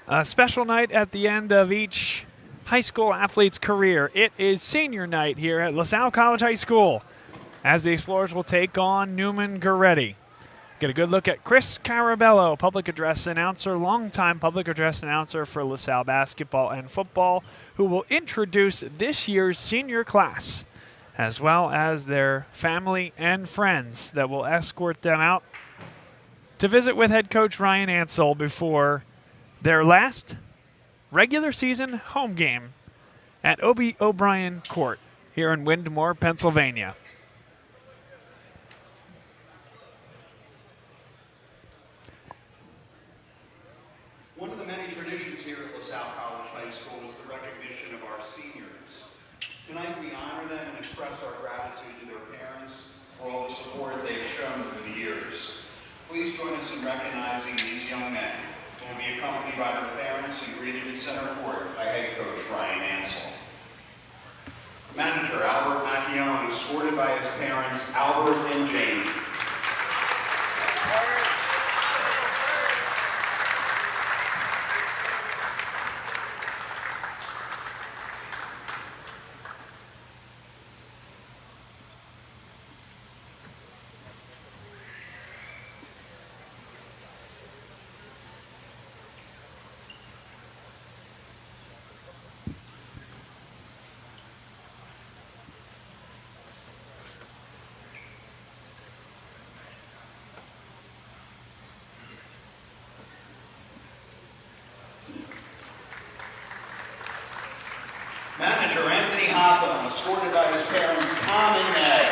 A special night at the end of each high school athlete's career. It is senior night here at LaSalle College High School as the Explorers will take on Neumann-Goretti. Get a good look at Chris Carabello, public address announcer, longtime public address announcer for LaSalle basketball and football, who will introduce this year's senior class, as well as their family and friends that will escort them out to visit with head coach Ryan Ansell before their last regular season home game at O.B. O'Brien Court here in Windmore, Pennsylvania. One of the many traditions here at LaSalle College High School is the recognition of our seniors. Tonight we honor them and express our gratitude to their parents for all the support they've shown through the years. Please join us in recognizing these young men, who will be accompanied by their parents and greeted in center court by head coach Ryan Ansell. Manager Albert Macchione, escorted by his parents Albert and Jamie. Manager Anthony Hotham, escorted by his parents Tom and Meg.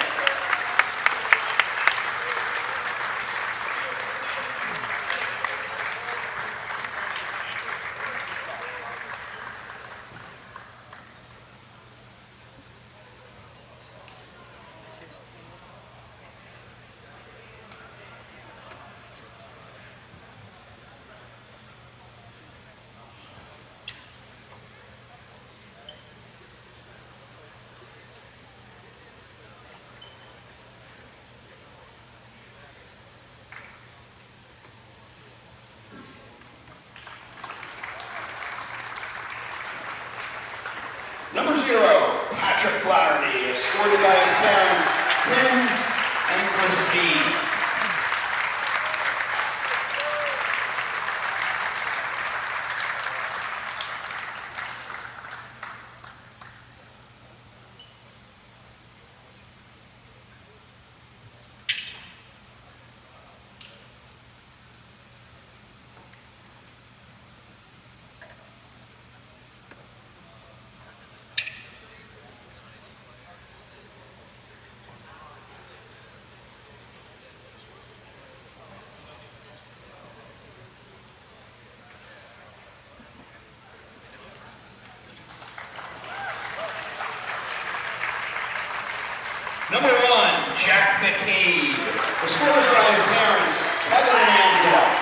Number 0, Patrick Flaherty, escorted by his parents, Tim and Christine. Number 1, Jack McCabe, escorted by his parents, Kevin and Angela.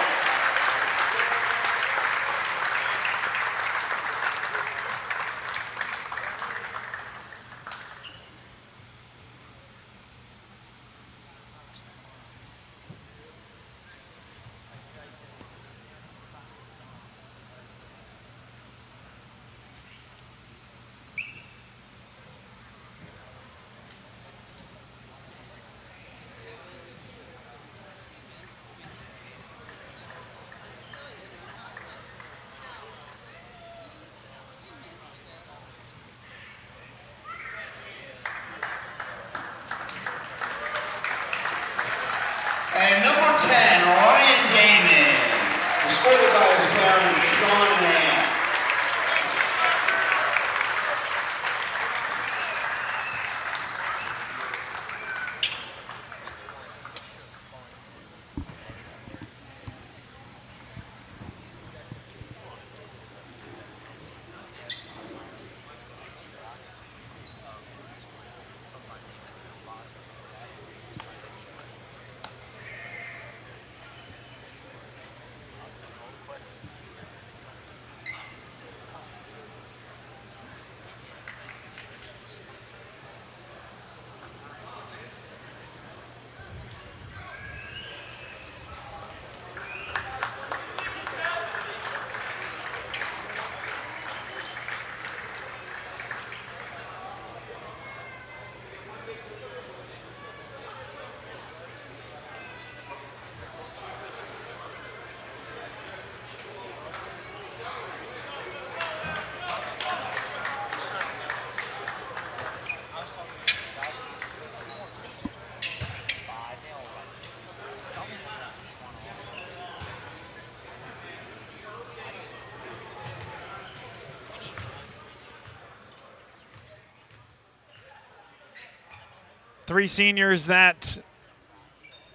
Three seniors that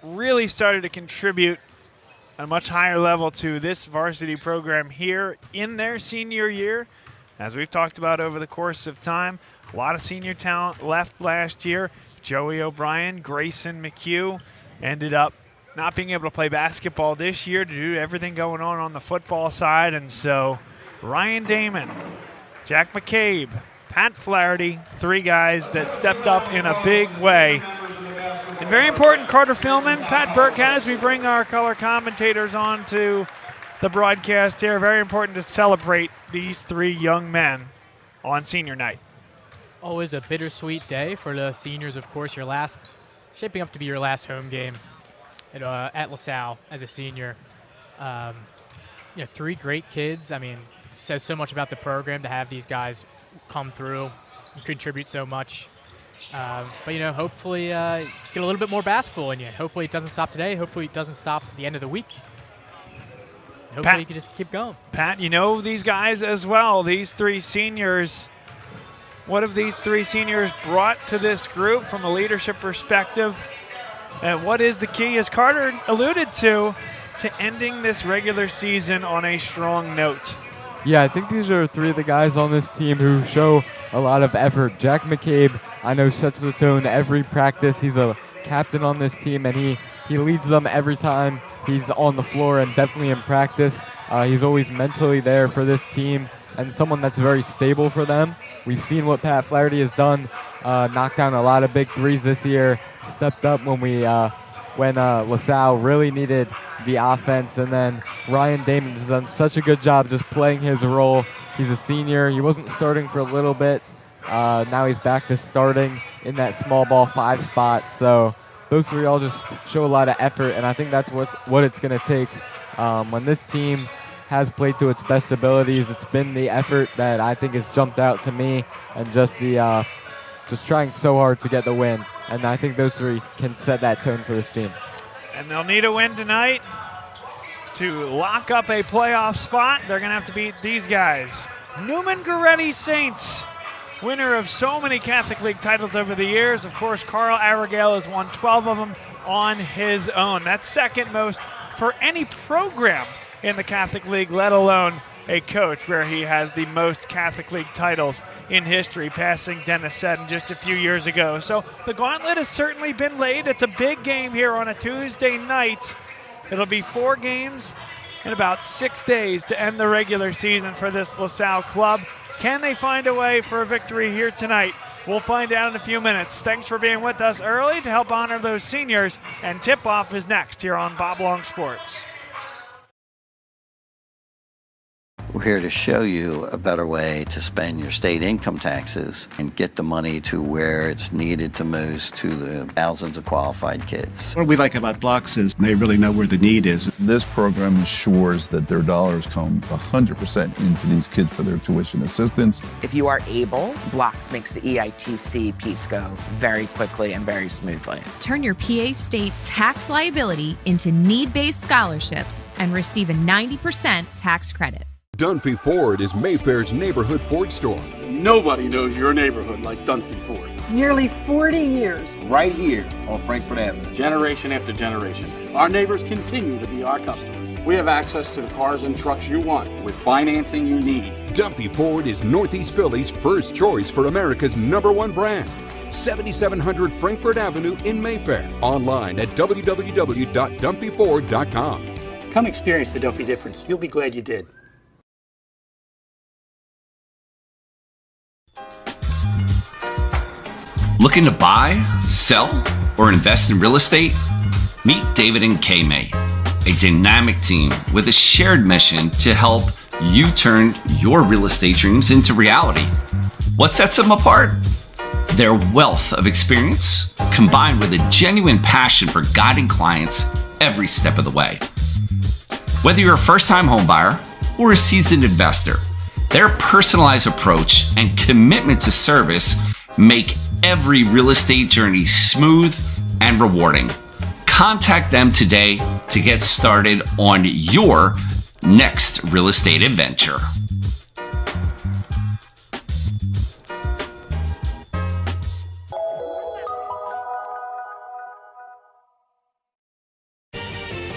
really started to contribute at a much higher level to this varsity program here in their senior year. As we've talked about over the course of time, a lot of senior talent left last year. Joey O'Brien, Grayson McHugh ended up not being able to play basketball this year to do everything going on the football side. And so Ryan Damon, Jack McCabe, Pat Flaherty, three guys that stepped up in a big way. And very important, Carter Philman, Pat Burkhead, as we bring our color commentators on to the broadcast here. Very important to celebrate these three young men on senior night. Always a bittersweet day for the seniors, of course. Shaping up to be your last home game at LaSalle as a senior. Three great kids. I mean, says so much about the program to have these guys come through and contribute so much. But hopefully get a little bit more basketball in you. Hopefully it doesn't stop today. Hopefully it doesn't stop at the end of the week. Hopefully you can just keep going. Pat, you know these guys as well, these three seniors. What have these three seniors brought to this group from a leadership perspective? And what is the key, as Carter alluded to ending this regular season on a strong note? Yeah, I think these are three of the guys on this team who show a lot of effort. Jack McCabe, I know, sets the tone every practice. He's a captain on this team, and he leads them every time he's on the floor and definitely in practice. He's always mentally there for this team and someone that's very stable for them. We've seen what Pat Flaherty has done, knocked down a lot of big threes this year, stepped up when LaSalle really needed the offense. And then Ryan Damon has done such a good job just playing his role. He's a senior. He wasn't starting for a little bit. Now he's back to starting in that small ball 5 spot. So those three all just show a lot of effort, and I think that's what it's going to take. When this team has played to its best abilities, it's been the effort that I think has jumped out to me, and just trying so hard to get the win. And I think those three can set that tone for this team. And they'll need a win tonight to lock up a playoff spot. They're going to have to beat these guys. Neumann-Goretti Saints, winner of so many Catholic League titles over the years. Of course, Carl Arregale has won 12 of them on his own. That's second most for any program in the Catholic League, let alone a coach, where he has the most Catholic League titles in history, passing Dennis Seddon just a few years ago. So the gauntlet has certainly been laid. It's a big game here on a Tuesday night. It'll be 4 games in about 6 days to end the regular season for this LaSalle club. Can they find a way for a victory here tonight? We'll find out in a few minutes. Thanks for being with us early to help honor those seniors, and tip-off is next here on Bob Long Sports. We're here to show you a better way to spend your state income taxes and get the money to where it's needed to most, to the thousands of qualified kids. What we like about Blocks is they really know where the need is. This program ensures that their dollars come 100% into these kids for their tuition assistance. If you are able, Blocks makes the EITC piece go very quickly and very smoothly. Turn your PA State tax liability into need-based scholarships and receive a 90% tax credit. Dunphy Ford is Mayfair's neighborhood Ford store. Nobody knows your neighborhood like Dunphy Ford. Nearly 40 years. Right here on Frankfort Avenue. Generation after generation. Our neighbors continue to be our customers. We have access to the cars and trucks you want with financing you need. Dunphy Ford is Northeast Philly's first choice for America's #1 brand. 7700 Frankfort Avenue in Mayfair. Online at www.dunphyford.com. Come experience the Dunphy difference. You'll be glad you did. Looking to buy, sell, or invest in real estate? Meet David and Kay May, a dynamic team with a shared mission to help you turn your real estate dreams into reality. What sets them apart? Their wealth of experience, combined with a genuine passion for guiding clients every step of the way. Whether you're a first-time homebuyer or a seasoned investor, their personalized approach and commitment to service make every real estate journey smooth and rewarding. Contact them today to get started on your next real estate adventure.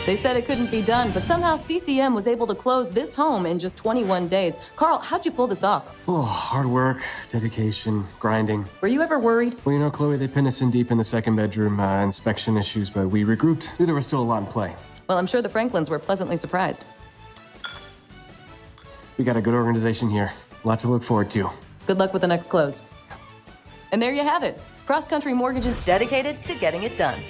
They said it couldn't be done, but somehow CCM was able to close this home in just 21 days. Carl, how'd you pull this off? Oh, hard work, dedication, grinding. Were you ever worried? Well, you know, Chloe, they pinned us in deep in the second bedroom, inspection issues, but we regrouped. Knew there was still a lot in play. Well, I'm sure the Franklins were pleasantly surprised. We got a good organization here. A lot to look forward to. Good luck with the next close. And there you have it. Cross Country Mortgages dedicated to getting it done.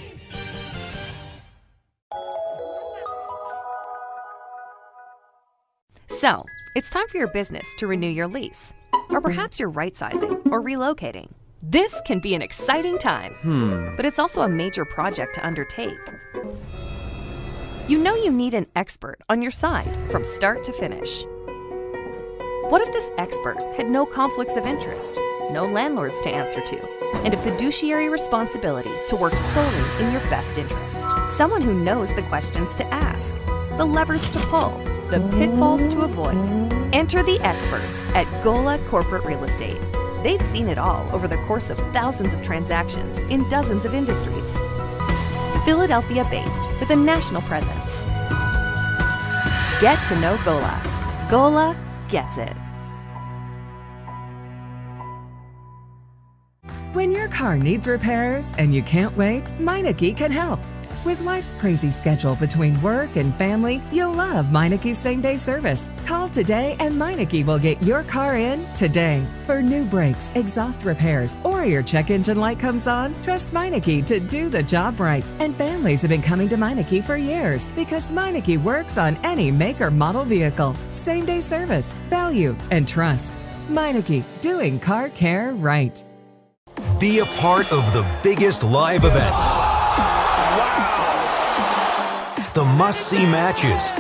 So, it's time for your business to renew your lease. Or perhaps you're right-sizing or relocating. This can be an exciting time, but it's also a major project to undertake. You know you need an expert on your side from start to finish. What if this expert had no conflicts of interest, no landlords to answer to, and a fiduciary responsibility to work solely in your best interest? Someone who knows the questions to ask, the levers to pull, the pitfalls to avoid. Enter the experts at Gola Corporate Real Estate. They've seen it all over the course of thousands of transactions in dozens of industries. Philadelphia-based with a national presence. Get to know Gola. Gola gets it. When your car needs repairs and you can't wait, Meineke can help. With life's crazy schedule between work and family, you'll love Meineke's same-day service. Call today and Meineke will get your car in today. For new brakes, exhaust repairs, or your check engine light comes on, trust Meineke to do the job right. And families have been coming to Meineke for years because Meineke works on any make or model vehicle. Same-day service, value, and trust. Meineke, doing car care right. Be a part of the biggest live events. The must-see matches.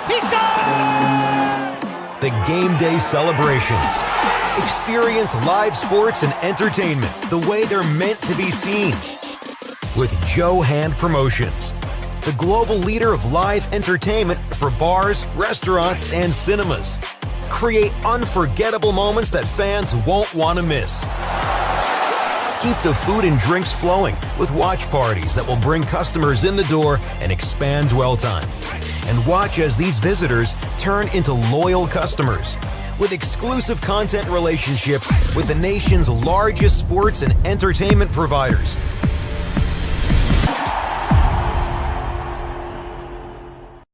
He scored! The game day celebrations. Experience live sports and entertainment the way they're meant to be seen. With Joe Hand Promotions, the global leader of live entertainment for bars, restaurants, and cinemas. Create unforgettable moments that fans won't want to miss. Keep the food and drinks flowing with watch parties that will bring customers in the door and expand dwell time. And watch as these visitors turn into loyal customers with exclusive content relationships with the nation's largest sports and entertainment providers.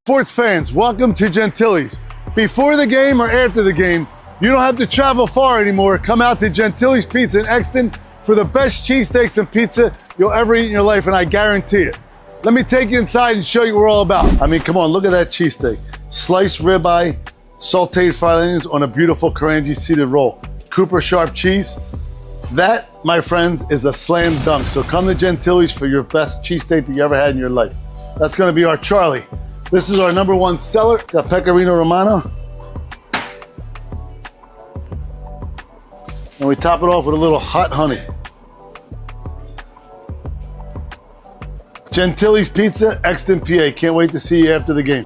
Sports fans, welcome to Gentili's. Before the game or after the game, you don't have to travel far anymore. Come out to Gentili's Pizza in Exton for the best cheesesteaks and pizza you'll ever eat in your life, and I guarantee it. Let me take you inside and show you what we're all about. I mean, come on, look at that cheesesteak. Sliced ribeye, sauteed fried onions on a beautiful Karanji seeded roll. Cooper sharp cheese. That, my friends, is a slam dunk. So come to Gentili's for your best cheesesteak that you ever had in your life. That's gonna be our Charlie. This is our #1 seller, got Pecorino Romano. And we top it off with a little hot honey. Gentili's Pizza, Exton, PA. Can't wait to see you after the game.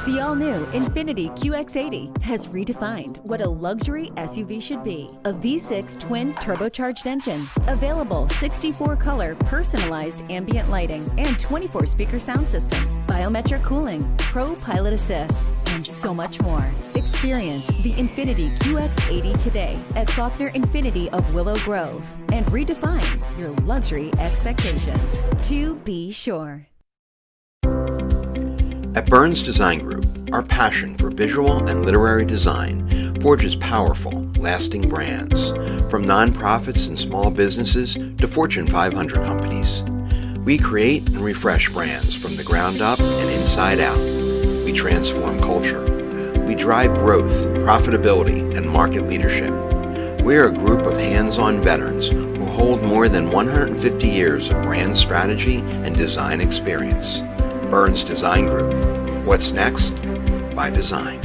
The all-new Infiniti QX80 has redefined what a luxury SUV should be. A V6 twin turbocharged engine, available 64-color personalized ambient lighting and 24-speaker sound system, biometric cooling, Pro Pilot Assist, and so much more. Experience the Infiniti QX80 today at Faulkner Infiniti of Willow Grove and redefine your luxury expectations. To be sure. At Burns Design Group, our passion for visual and literary design forges powerful, lasting brands, from nonprofits and small businesses to Fortune 500 companies. We create and refresh brands from the ground up and inside out. We transform culture. We drive growth, profitability, and market leadership. We're a group of hands-on veterans who hold more than 150 years of brand strategy and design experience. Burns Design Group. What's next? By design.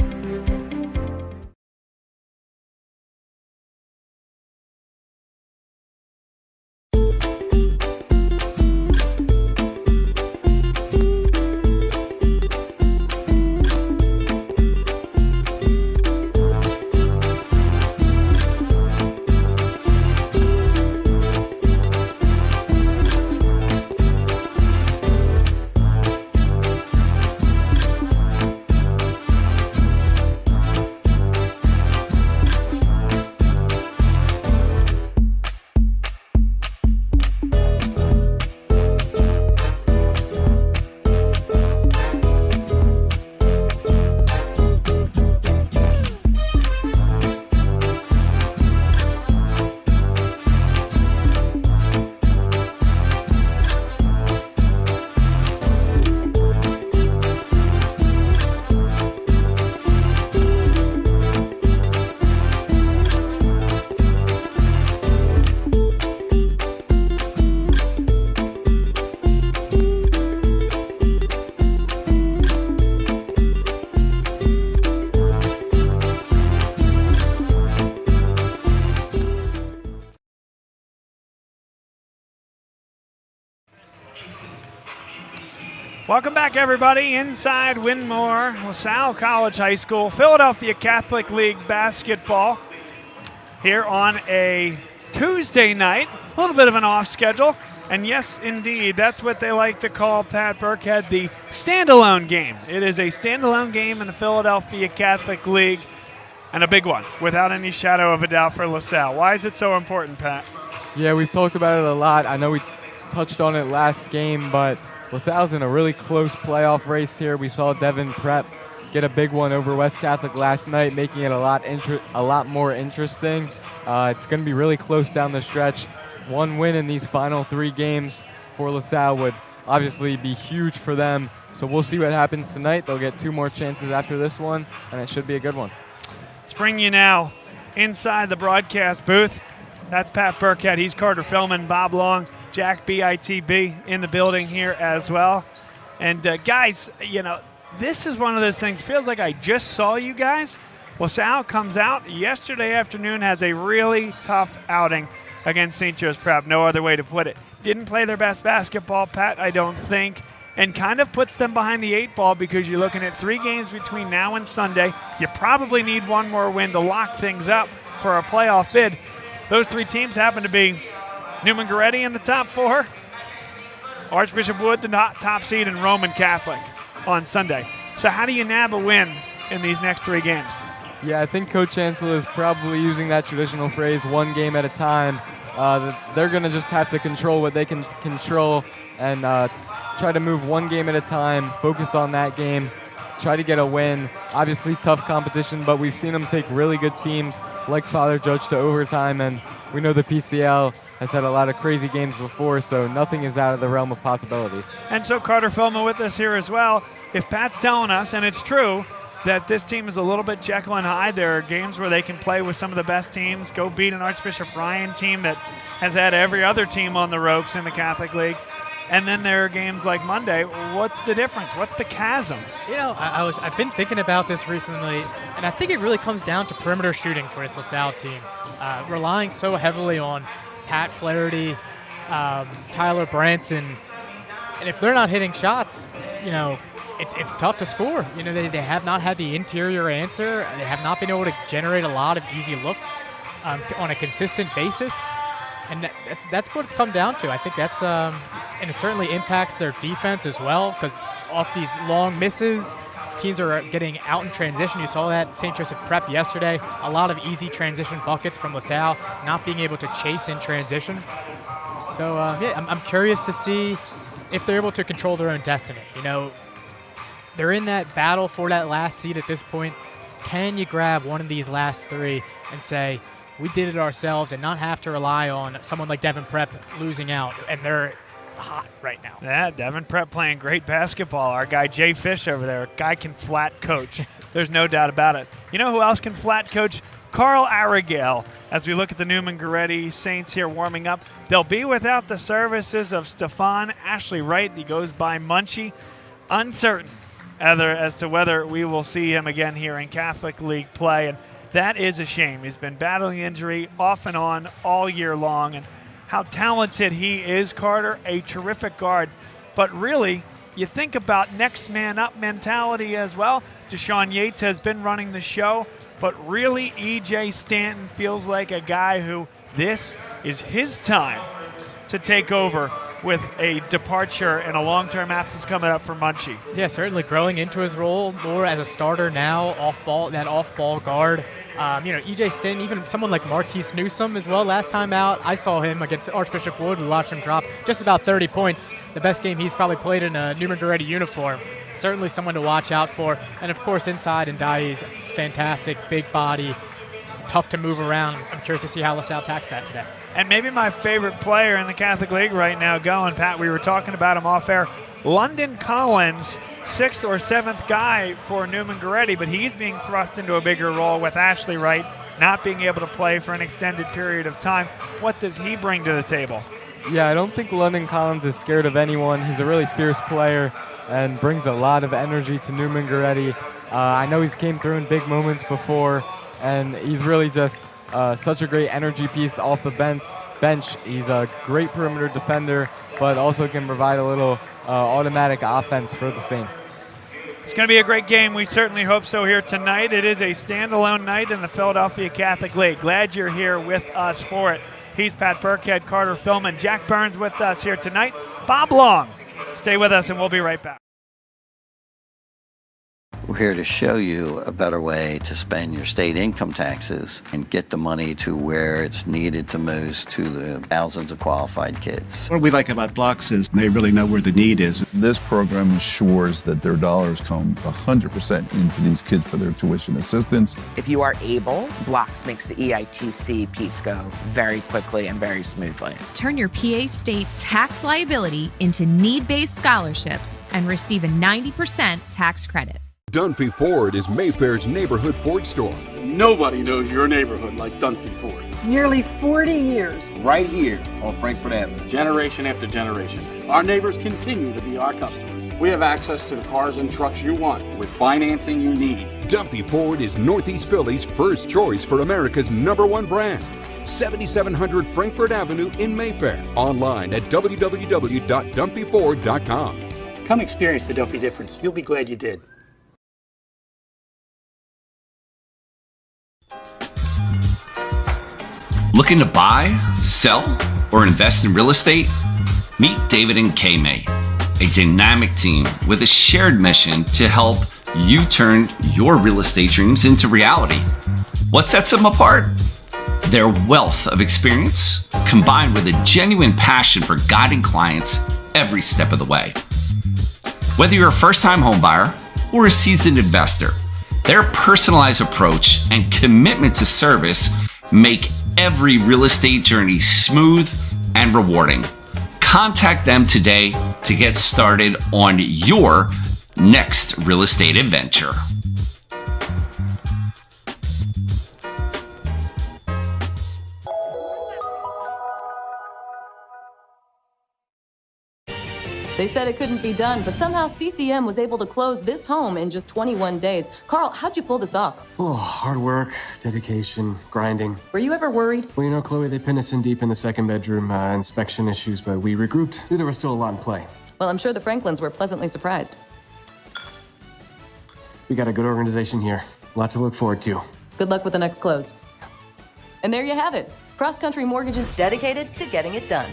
Welcome back, everybody, inside Winmore, LaSalle College High School, Philadelphia Catholic League basketball here on a Tuesday night, a little bit of an off schedule. And yes, indeed, that's what they like to call, Pat Burkhead, the standalone game. It is a standalone game in the Philadelphia Catholic League, and a big one, without any shadow of a doubt for LaSalle. Why is it so important, Pat? Yeah, we've talked about it a lot. I know we touched on it last game, but LaSalle's in a really close playoff race here. We saw Devon Prep get a big one over West Catholic last night, making it a lot more interesting. It's going to be really close down the stretch. One win in these final 3 games for LaSalle would obviously be huge for them. So we'll see what happens tonight. They'll get 2 more chances after this one, and it should be a good one. Let's bring you now inside the broadcast booth. That's Pat Burkhead. He's Carter Philman, Bob Long, Jack BITB in the building here as well. And guys, you know, this is one of those things, feels like I just saw you guys. LaSalle comes out yesterday afternoon, has a really tough outing against St. Joe's Prep. No other way to put it. Didn't play their best basketball, Pat, I don't think, and kind of puts them behind the 8 ball because you're looking at 3 games between now and Sunday. You probably need one more win to lock things up for a playoff bid. Those 3 teams happen to be Neumann-Goretti in the top 4, Archbishop Wood the top seed, and Roman Catholic on Sunday. So how do you nab a win in these next 3 games? Yeah, I think Coach Chancellor is probably using that traditional phrase, 1 game at a time. They're going to just have to control what they can control and try to move 1 game at a time, focus on that game, try to get a win. Obviously tough competition, but we've seen them take really good teams like Father Judge to overtime, and we know the PCL has had a lot of crazy games before, so nothing is out of the realm of possibilities. And so Carter Philman with us here as well. If Pat's telling us, and it's true, that this team is a little bit Jekyll and Hyde, there are games where they can play with some of the best teams, go beat an Archbishop Ryan team that has had every other team on the ropes in the Catholic League. And then there are games like Monday. What's the difference? What's the chasm? You know, I've been thinking about this recently, and I think it really comes down to perimeter shooting for this LaSalle team. Relying so heavily on Pat Flaherty, Tyler Branson, and if they're not hitting shots, you know, it's tough to score. You know, they have not had the interior answer. They have not been able to generate a lot of easy looks on a consistent basis. And that's what it's come down to. I think that's, and it certainly impacts their defense as well, because off these long misses, teams are getting out in transition. You saw that St. Joseph Prep yesterday. A lot of easy transition buckets from LaSalle, not being able to chase in transition. So, yeah, I'm curious to see if they're able to control their own destiny. You know, they're in that battle for that last seed at this point. Can you grab one of these last 3 and say, we did it ourselves, and not have to rely on someone like Devon Prep losing out, and they're hot right now. Yeah, Devon Prep playing great basketball. Our guy Jay Fish over there, guy can flat coach. There's no doubt about it. You know who else can flat coach? Carl Arigale. As we look at the Neumann-Goretti Saints here warming up, they'll be without the services of Stefan Ashley Wright. He goes by Munchie. Uncertain as to whether we will see him again here in Catholic League play, and that is a shame. He's been battling injury off and on all year long, and how talented he is, Carter, a terrific guard. But really, you think about next man up mentality as well. Deshaun Yates has been running the show, but really E.J. Stanton feels like a guy who this is his time to take over with a departure and a long-term absence coming up for Munchie. Yeah, certainly growing into his role more as a starter now, off-ball guard. You know, E.J. Stanton, even someone like Marquise Newsome as well. Last time out, I saw him against Archbishop Wood. We watched him drop just about 30 points. The best game he's probably played in a Neumann-Goretti uniform. Certainly someone to watch out for. And, of course, inside, Ndai's fantastic, big body, tough to move around. I'm curious to see how LaSalle attacks that today. And maybe my favorite player in the Catholic League right now going, Pat, we were talking about him off air, London Collins, 6th or 7th guy for Neumann-Goretti, but he's being thrust into a bigger role with Ashley Wright not being able to play for an extended period of time. What does he bring to the table? Yeah, I don't think London Collins is scared of anyone. He's a really fierce player and brings a lot of energy to Neumann-Goretti. I know he's came through in big moments before, and he's really just such a great energy piece off the bench. He's a great perimeter defender, but also can provide a little automatic offense for the Saints. It's going to be a great game. We certainly hope so here tonight. It is a standalone night in the Philadelphia Catholic League. Glad you're here with us for it. He's Pat Burkhead, Carter Philman, Jack Burns with us here tonight. Bob Long. Stay with us and we'll be right back. We're here to show you a better way to spend your state income taxes and get the money to where it's needed the most to the thousands of qualified kids. What we like about Blocks is they really know where the need is. This program ensures that their dollars come 100% into these kids for their tuition assistance. If you are able, Blocks makes the EITC piece go very quickly and very smoothly. Turn your PA State tax liability into need-based scholarships and receive a 90% tax credit. Dunphy Ford is Mayfair's neighborhood Ford store. Nobody knows your neighborhood like Dunphy Ford. Nearly 40 years. Right here on Frankfurt Avenue. Generation after generation, our neighbors continue to be our customers. We have access to the cars and trucks you want with financing you need. Dunphy Ford is Northeast Philly's first choice for America's #1 brand. 7700 Frankfurt Avenue in Mayfair. Online at www.dunphyford.com. Come experience the Dunphy difference. You'll be glad you did. Looking to buy, sell, or invest in real estate? Meet David and K-May, a dynamic team with a shared mission to help you turn your real estate dreams into reality. What sets them apart? Their wealth of experience, combined with a genuine passion for guiding clients every step of the way. Whether you're a first-time homebuyer or a seasoned investor, their personalized approach and commitment to service make every real estate journey smooth and rewarding. Contact them today to get started on your next real estate adventure. They said it couldn't be done, but somehow CCM was able to close this home in just 21 days. Carl, how'd you pull this off? Oh, hard work, dedication, grinding. Were you ever worried? Well, you know, Chloe, they pinned us in deep in the second bedroom, inspection issues, but we regrouped. Knew there was still a lot in play. Well, I'm sure the Franklins were pleasantly surprised. We got a good organization here. A lot to look forward to. Good luck with the next close. And there you have it. Cross Country Mortgage is dedicated to getting it done.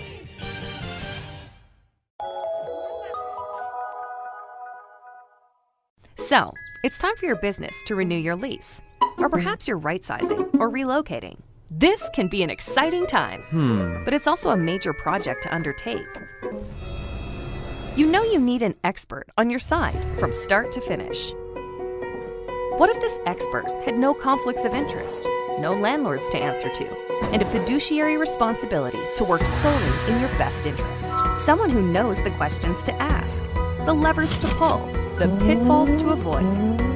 So, it's time for your business to renew your lease. Or perhaps you're right-sizing or relocating. This can be an exciting time, but it's also a major project to undertake. You know you need an expert on your side from start to finish. What if this expert had no conflicts of interest, no landlords to answer to, and a fiduciary responsibility to work solely in your best interest? Someone who knows the questions to ask, the levers to pull, the pitfalls to avoid.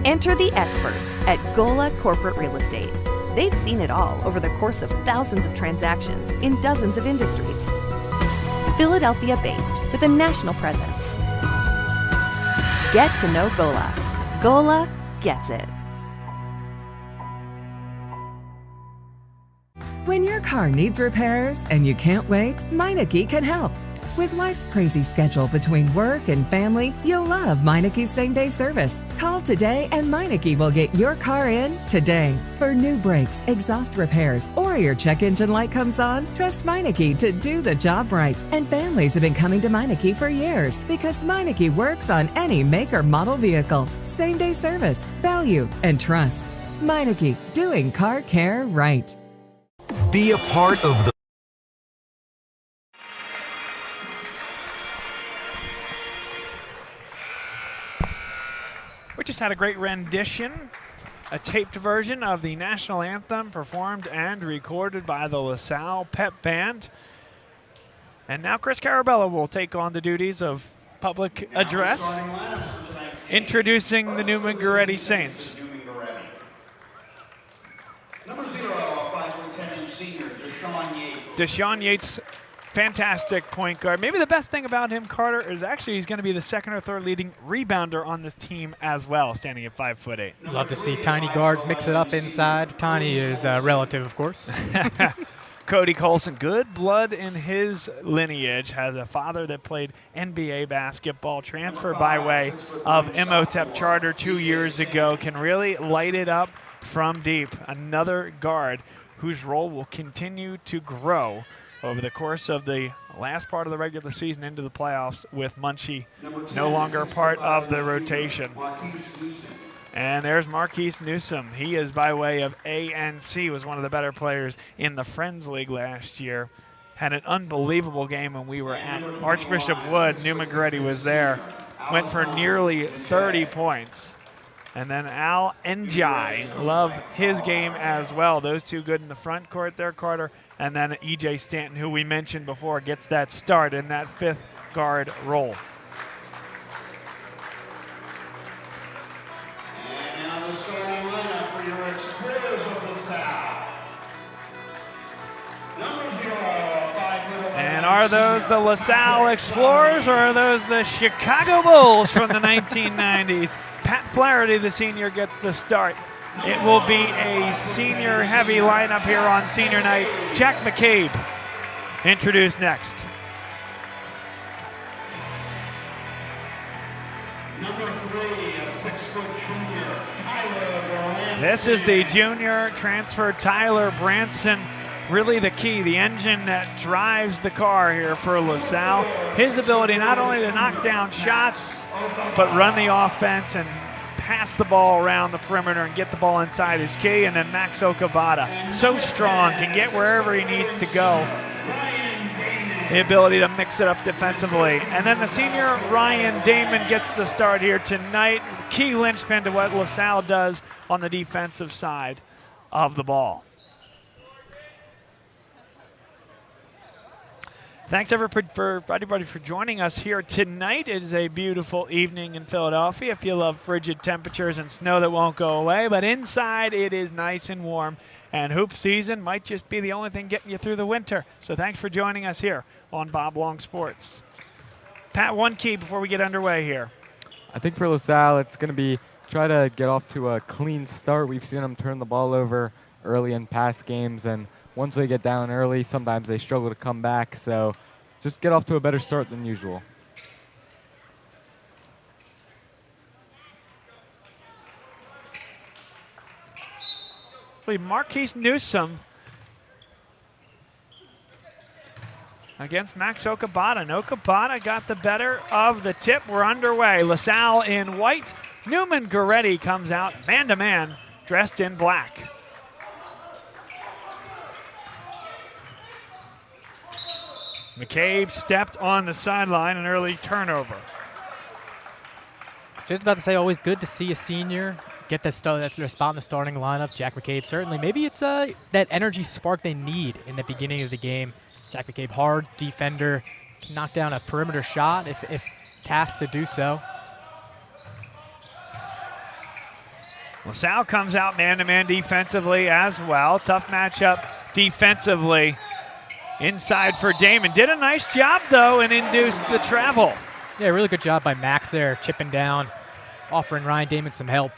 Enter the experts at Gola Corporate Real Estate. They've seen it all over the course of thousands of transactions in dozens of industries. Philadelphia-based with a national presence. Get to know Gola. Gola gets it. When your car needs repairs and you can't wait, Meineke can help. With life's crazy schedule between work and family, you'll love Meineke's same-day service. Call today and Meineke will get your car in today. For new brakes, exhaust repairs, or your check engine light comes on, trust Meineke to do the job right. And families have been coming to Meineke for years because Meineke works on any make or model vehicle. Same-day service, value, and trust. Meineke, doing car care right. Be a part of the We just had a great rendition, a taped version of the national anthem performed and recorded by the LaSalle Pep Band. And now Chris Carabello will take on the duties of public address, introducing the Neumann-Goretti Saints. Number 0, 5'10" senior, Deshaun Yates. Deshaun Yates, fantastic point guard. Maybe the best thing about him, Carter, is actually he's going to be the second or third leading rebounder on this team as well, standing at 5'8". Love to see tiny guards mix it up inside. Tiny is relative, of course. Cody Colson, good blood in his lineage, has a father that played NBA basketball, transferred by way of Imhotep Charter 2 years ago, can really light it up from deep. Another guard whose role will continue to grow over the course of the last part of the regular season into the playoffs, with Munchie no longer part of the rotation. And there's Marquise Newsom. He is by way of ANC, was one of the better players in the Friends League last year. Had an unbelievable game when we were at Archbishop Wood. Neumann-Goretti was there. Went for nearly 30 points. And then Al Njai, love his game as well. Those two good in the front court there, Carter. And then E.J. Stanton, who we mentioned before, gets that start in that fifth guard role. And now the starting lineup for your Explorers of LaSalle. Number 0, 5'11". And are those the LaSalle Explorers, or are those the Chicago Bulls from the 1990s? Pat Flaherty, the senior, gets the start. It will be a senior-heavy lineup here on senior night. Jack McCabe introduced next. Number 3, a 6-foot junior, Tyler Branson. This is the junior transfer, Tyler Branson. Really the key, the engine that drives the car here for LaSalle. His ability not only to knock down shots, but run the offense and pass the ball around the perimeter and get the ball inside is key. And then Max Okabata, so strong, can get wherever he needs to go. The ability to mix it up defensively. And then the senior Ryan Damon gets the start here tonight. Key linchpin to what LaSalle does on the defensive side of the ball. Thanks everybody for joining us here tonight. It is a beautiful evening in Philadelphia. If you love frigid temperatures and snow that won't go away, but inside it is nice and warm. And hoop season might just be the only thing getting you through the winter. So thanks for joining us here on Bob Long Sports. Pat, one key before we get underway here. I think for LaSalle, it's going to be try to get off to a clean start. We've seen them turn the ball over early in past games, and once they get down early, sometimes they struggle to come back. So just get off to a better start than usual. Marquise Newsom against Max Okabata. And Okabata got the better of the tip. We're underway. LaSalle in white. Neumann-Goretti comes out man-to-man, dressed in black. McCabe stepped on the sideline, an early turnover. Just about to say, always good to see a senior get that spot in the starting lineup. Jack McCabe, certainly. Maybe it's that energy spark they need in the beginning of the game. Jack McCabe, hard defender, can knock down a perimeter shot if tasked to do so. LaSalle comes out man-to-man defensively as well. Tough matchup defensively. Inside for Damon. Did a nice job, though, and induced the travel. Yeah, really good job by Max there, chipping down, offering Ryan Damon some help.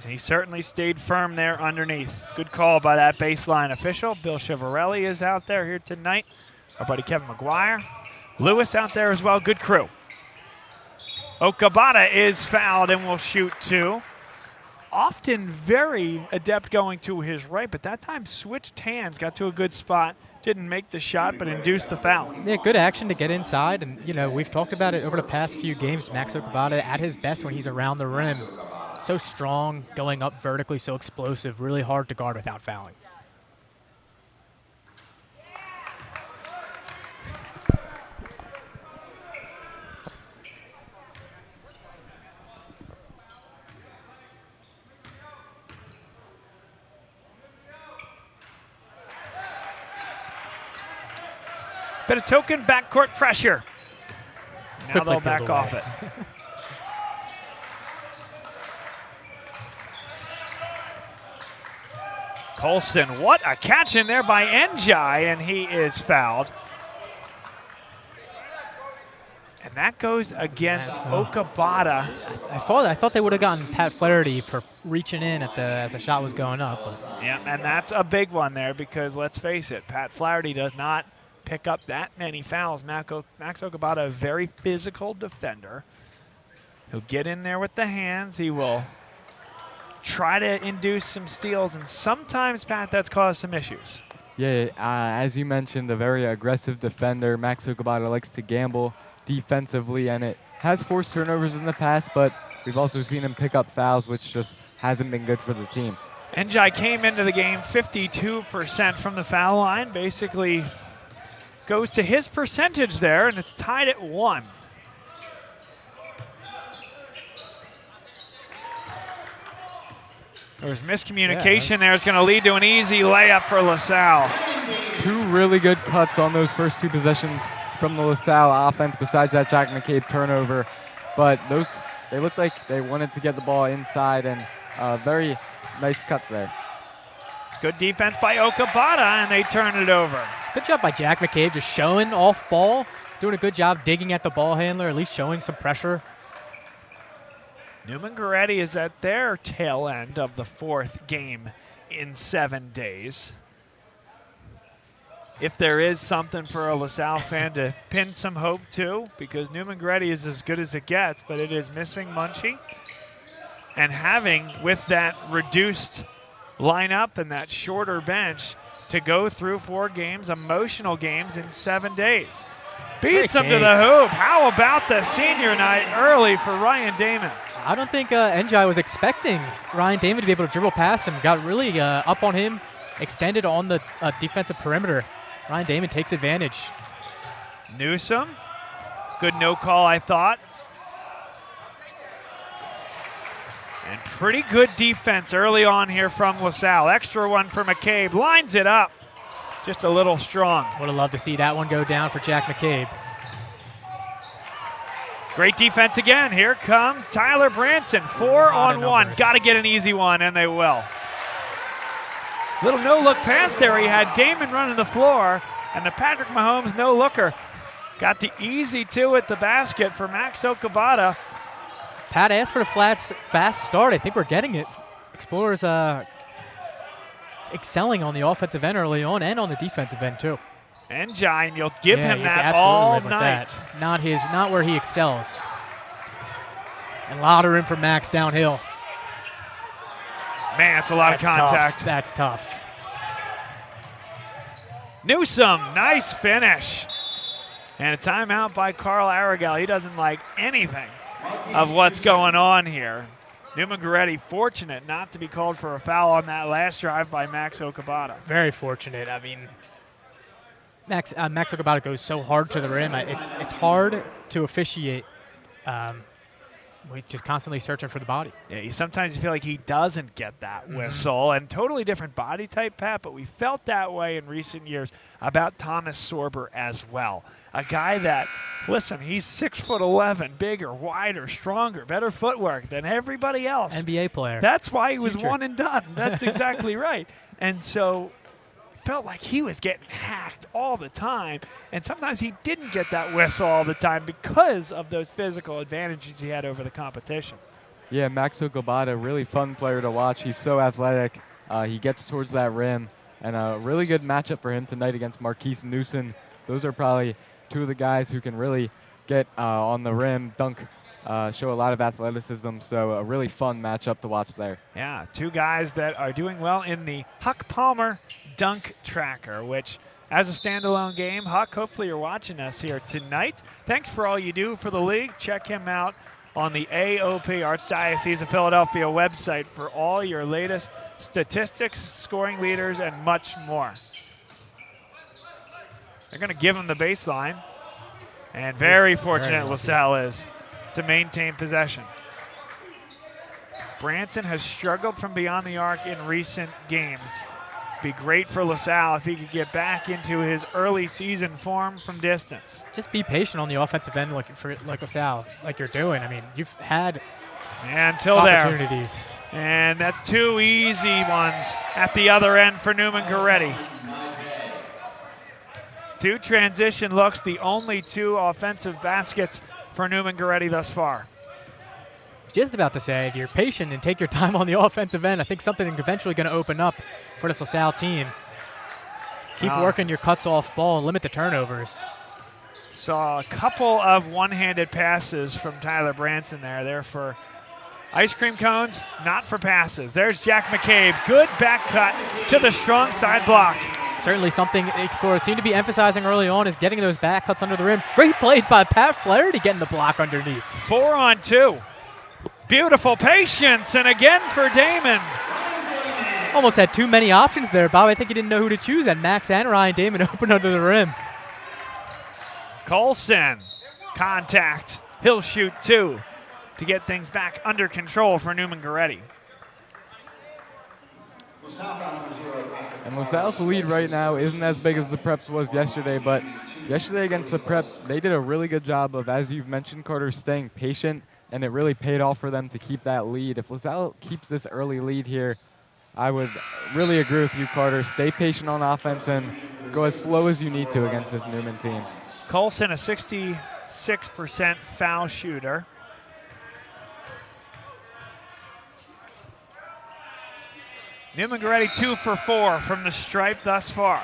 He certainly stayed firm there underneath. Good call by that baseline official. Bill Chiavarelli is out there here tonight. Our buddy Kevin McGuire. Lewis out there as well. Good crew. Okabata is fouled and will shoot two. Often very adept going to his right, but that time switched hands, got to a good spot, didn't make the shot, but induced the foul. Yeah, good action to get inside, and you know, we've talked about it over the past few games. Max Okabata at his best when he's around the rim. So strong, going up vertically, so explosive, really hard to guard without fouling. Bit of token backcourt pressure. Now Quickly they'll back off it. Colson, what a catch in there by Njai, and he is fouled. And And that goes against Okabata. I thought they would have gotten Pat Flaherty for reaching in as the shot was going up. But. Yeah, and that's a big one there because let's face it, Pat Flaherty does not pick up that many fouls. Max Okabata, a very physical defender. He'll get in there with the hands. He will try to induce some steals, and sometimes, Pat, that's caused some issues. Yeah, as you mentioned, a very aggressive defender. Max Okabata likes to gamble defensively, and it has forced turnovers in the past, but we've also seen him pick up fouls, which just hasn't been good for the team. Njai came into the game 52% from the foul line, basically goes to his percentage there, and it's tied at 1. There's miscommunication there. It's going to lead to an easy layup for LaSalle. 2 really good cuts on those first 2 possessions from the LaSalle offense besides that Jack McCabe turnover. But they looked like they wanted to get the ball inside, and very nice cuts there. Good defense by Okabata, and they turn it over. Good job by Jack McCabe, just showing off ball, doing a good job digging at the ball handler, at least showing some pressure. Neumann-Goretti is at their tail end of the 4th game in 7 days. If there is something for a LaSalle fan to pin some hope to, because Neumann-Goretti is as good as it gets, but it is missing Munchie. And having, with that reduced lineup and that shorter bench, to go through 4 games, emotional games in 7 days. Beats him to the hoop. How about the senior night early for Ryan Damon? I don't think Njai was expecting Ryan Damon to be able to dribble past him. Got really up on him, extended on the defensive perimeter. Ryan Damon takes advantage. Newsom, good no call, I thought. And pretty good defense early on here from LaSalle. Extra one for McCabe, lines it up. Just a little strong. Would have loved to see that one go down for Jack McCabe. Great defense again. Here comes Tyler Branson, 4-on-1. Got to get an easy one, and they will. Little no-look pass there. He had Damon running the floor, and the Patrick Mahomes no-looker got the easy 2 at the basket for Max Okabata. Pat asked for the fast start. I think we're getting it. Explorers excelling on the offensive end early on and on the defensive end, too. Njai, and you'll give him that all night. That. Not where he excels. And a lot of room for Max downhill. Man, it's a lot of contact. Tough. That's tough. Newsom, nice finish. And a timeout by Carl Aragal. He doesn't like anything of what's going on here. Neumann-Goretti fortunate not to be called for a foul on that last drive by Max Okabata. Very fortunate. I mean, Max Okabata goes so hard to the rim. It's hard to officiate. We're just constantly searching for the body. Yeah, sometimes you feel like he doesn't get that whistle. And totally different body type, Pat, but we felt that way in recent years about Thomas Sorber as well. A guy that, listen, he's 6'11", bigger, wider, stronger, better footwork than everybody else. NBA player. That's why he was one and done. That's exactly right. And so felt like he was getting hacked all the time, and sometimes he didn't get that whistle all the time because of those physical advantages he had over the competition. Yeah, Max Okabata, really fun player to watch. He's so athletic. He gets towards that rim, and a really good matchup for him tonight against Marquise Newsom. Those are probably 2 of the guys who can really get on the rim, dunk, show a lot of athleticism, so a really fun matchup to watch there. Yeah, 2 guys that are doing well in the Huck Palmer Dunk Tracker, which as a standalone game, Huck, hopefully you're watching us here tonight. Thanks for all you do for the league. Check him out on the AOP, Archdiocese of Philadelphia website for all your latest statistics, scoring leaders, and much more. They're going to give him the baseline, and very fortunate LaSalle is to maintain possession. Branson has struggled from beyond the arc in recent games. Be great for LaSalle if he could get back into his early season form from distance. Just be patient on the offensive end like LaSalle, like you're doing. I mean, you've had opportunities. And that's 2 easy ones at the other end for Neumann-Goretti. 2 transition looks, the only 2 offensive baskets for Neumann-Goretti thus far. Just about to say, if you're patient and take your time on the offensive end, I think something is eventually going to open up for this LaSalle team. Keep working your cuts off ball, limit the turnovers. Saw a couple of one-handed passes from Tyler Branson there. They're for ice cream cones, not for passes. There's Jack McCabe. Good back cut to the strong side block. Certainly something Explorers seem to be emphasizing early on is getting those back cuts under the rim. Great play by Pat Flaherty getting the block underneath. 4-on-2. Beautiful patience, and again for Damon. Almost had too many options there, Bob. I think he didn't know who to choose. And Max and Ryan Damon open under the rim. Colson, contact. He'll shoot 2 to get things back under control for Neumann-Goretti. And LaSalle's lead right now isn't as big as the Preps was yesterday, but yesterday against the Prep, they did a really good job of, as you've mentioned, Carter, staying patient, and it really paid off for them to keep that lead. If LaSalle keeps this early lead here, I would really agree with you, Carter. Stay patient on offense and go as slow as you need to against this Neumann team. Colson, a 66% foul shooter. Neumann-Goretti 2 for 4 from the stripe thus far.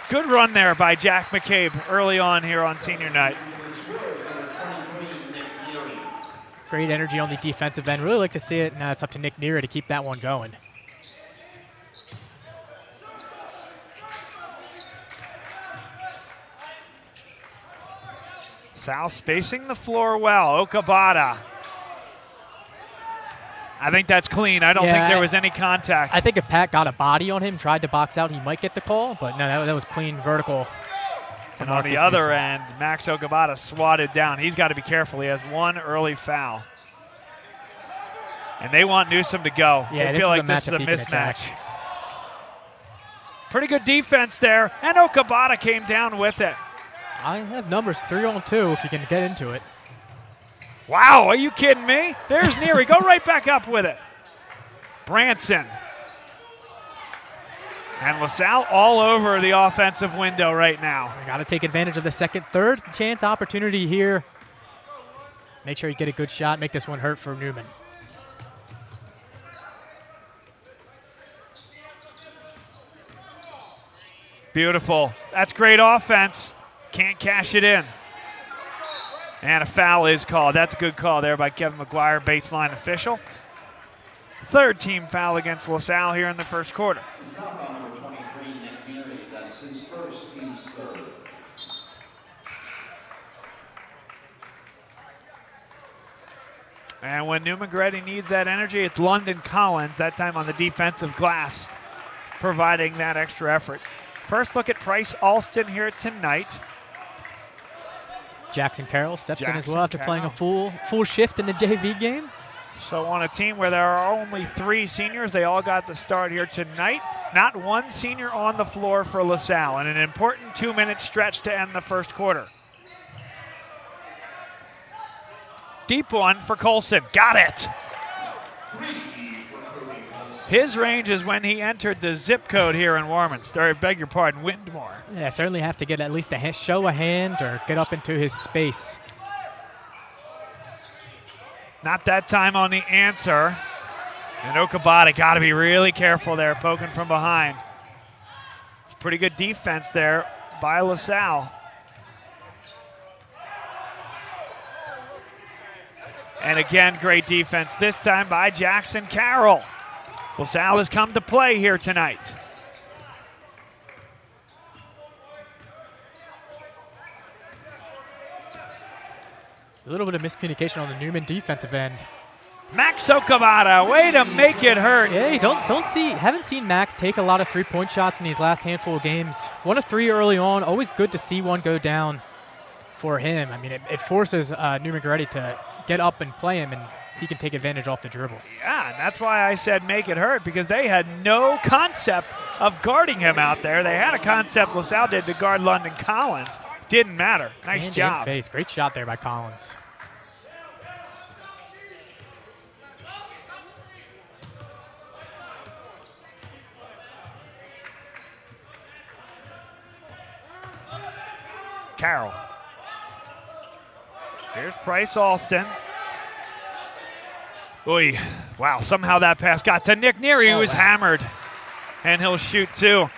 Good run there by Jack McCabe early on here on senior night. Great energy on the defensive end. Really like to see it. Now it's up to Nick Neary to keep that one going. Sal spacing the floor well. Okabata. I think that's clean. I don't think there was any contact. I think if Pat got a body on him, tried to box out, he might get the call. But no, that was clean vertical. And on the other end, Max Okabata swatted down. He's got to be careful. He has 1 early foul. And they want Newsom to go. Yeah, they feel like this is a mismatch. Pretty good defense there. And Okabata came down with it. I have numbers 3-on-2 if you can get into it. Wow, are you kidding me? There's Neary. Go right back up with it. Branson. And LaSalle all over the offensive window right now. Got to take advantage of the second, third chance opportunity here. Make sure you get a good shot. Make this one hurt for Neumann. Beautiful. That's great offense. Can't cash it in. And a foul is called. That's a good call there by Kevin McGuire, baseline official. 3rd team foul against LaSalle here in the first quarter. And when Neumann-Goretti needs that energy, it's London Collins, that time on the defensive glass, providing that extra effort. First look at Price Alston here tonight. Jackson Carroll steps in as well after playing a full shift in the JV game. So on a team where there are only 3 seniors, they all got the start here tonight. Not one senior on the floor for LaSalle, and an important 2-minute stretch to end the first quarter. Deep one for Colson. Got it. His range is when he entered the zip code here in Warminster. Beg your pardon, Windmore. Yeah, certainly have to get at least a show a hand or get up into his space. Not that time on the answer. And Okabata got to be really careful there, poking from behind. It's pretty good defense there by LaSalle. And again, great defense, this time by Jackson Carroll. LaSalle has come to play here tonight. A little bit of miscommunication on the Neumann defensive end. Max Okabata, way to make it hurt. Yeah, haven't seen Max take a lot of 3-point shots in these last handful of games. 1 of 3 early on, always good to see one go down for him. I mean, it forces Neumann-Goretti to get up and play him, and he can take advantage off the dribble. Yeah, and that's why I said make it hurt, because they had no concept of guarding him out there. They had a concept LaSalle did to guard London Collins. Didn't matter. Nice job. Face. Great shot there by Collins. Carroll. Here's Price Alston. Oy, wow, somehow that pass got to Nick Neary, who was hammered. And he'll shoot two.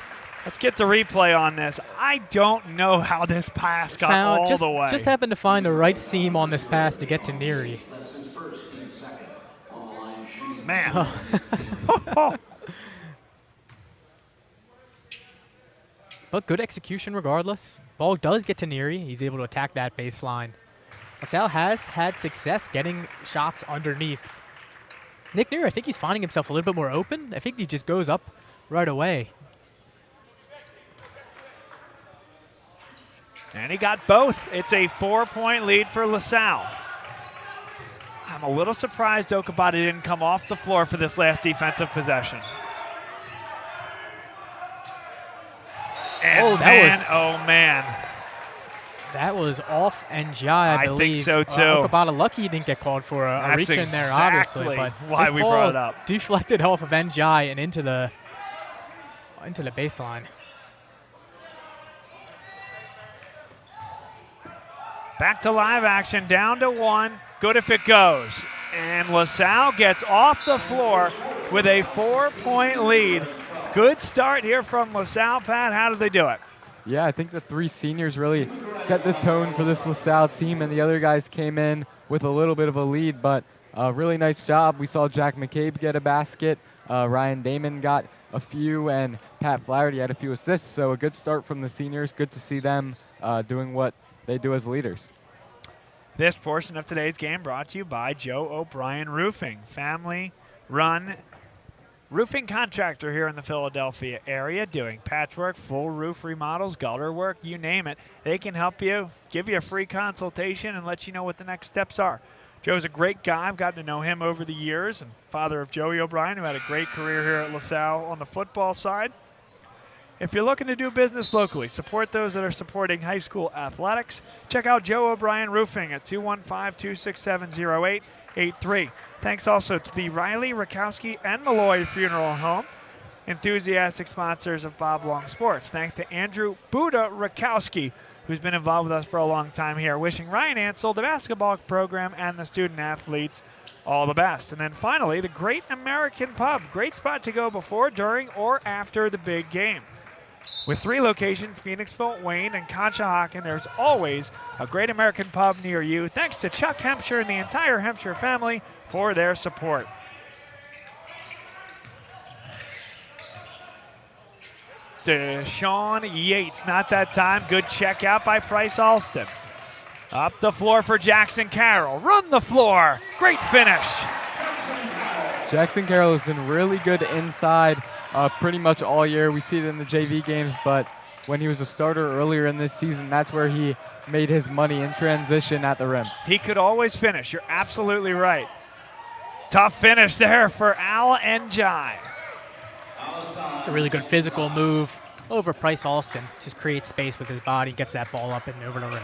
Let's get the replay on this. I don't know how this pass got all the way. Just happened to find the right seam on this pass to get to Neary. Man. But good execution regardless. Ball does get to Neary. He's able to attack that baseline. LaSalle has had success getting shots underneath. Nick Neary, I think he's finding himself a little bit more open. I think he just goes up right away. And he got both. It's a 4-point lead for LaSalle. I'm a little surprised Okabata didn't come off the floor for this last defensive possession. And oh man. That was off NGI, I believe. I think so too. Okabata lucky he didn't get called for a reach in there, obviously. But why we brought it up. Deflected off of NGI and into the baseline. Back to live action, down to one. Good if it goes. And LaSalle gets off the floor with a 4-point lead. Good start here from LaSalle. Pat, how did they do it? Yeah, I think the three seniors really set the tone for this LaSalle team, and the other guys came in with a little bit of a lead, but a really nice job. We saw Jack McCabe get a basket. Ryan Damon got a few, and Pat Flaherty had a few assists, so a good start from the seniors. Good to see them doing what they do as leaders. This portion of today's game brought to you by Joe O'Brien Roofing, family-run roofing contractor here in the Philadelphia area, doing patchwork, full roof remodels, gutter work, you name it. They can help you, give you a free consultation, and let you know what the next steps are. Joe's a great guy. I've gotten to know him over the years, and father of Joey O'Brien, who had a great career here at LaSalle on the football side. If you're looking to do business locally, support those that are supporting high school athletics, check out Joe O'Brien Roofing at 215-267-0883. Thanks also to the Riley, Rakowski, and Malloy Funeral Home, enthusiastic sponsors of Bob Long Sports. Thanks to Andrew Buddha Rakowski, who's been involved with us for a long time here. Wishing Ryan Ansel, the basketball program, and the student athletes all the best. And then finally, the Great American Pub. Great spot to go before, during, or after the big game. With 3 locations, Phoenixville, Wayne, and Conshohocken, there's always a Great American Pub near you. Thanks to Chuck Hempshire and the entire Hempshire family for their support. Deshaun Yates, not that time. Good check out by Price Alston. Up the floor for Jackson Carroll. Run the floor. Great finish. Jackson Carroll has been really good inside pretty much all year. We see it in the JV games, but when he was a starter earlier in this season, that's where he made his money in transition at the rim. He could always finish. You're absolutely right. Tough finish there for Al Njai. It's a really good physical move over Price Alston. Just creates space with his body, gets that ball up and over the rim.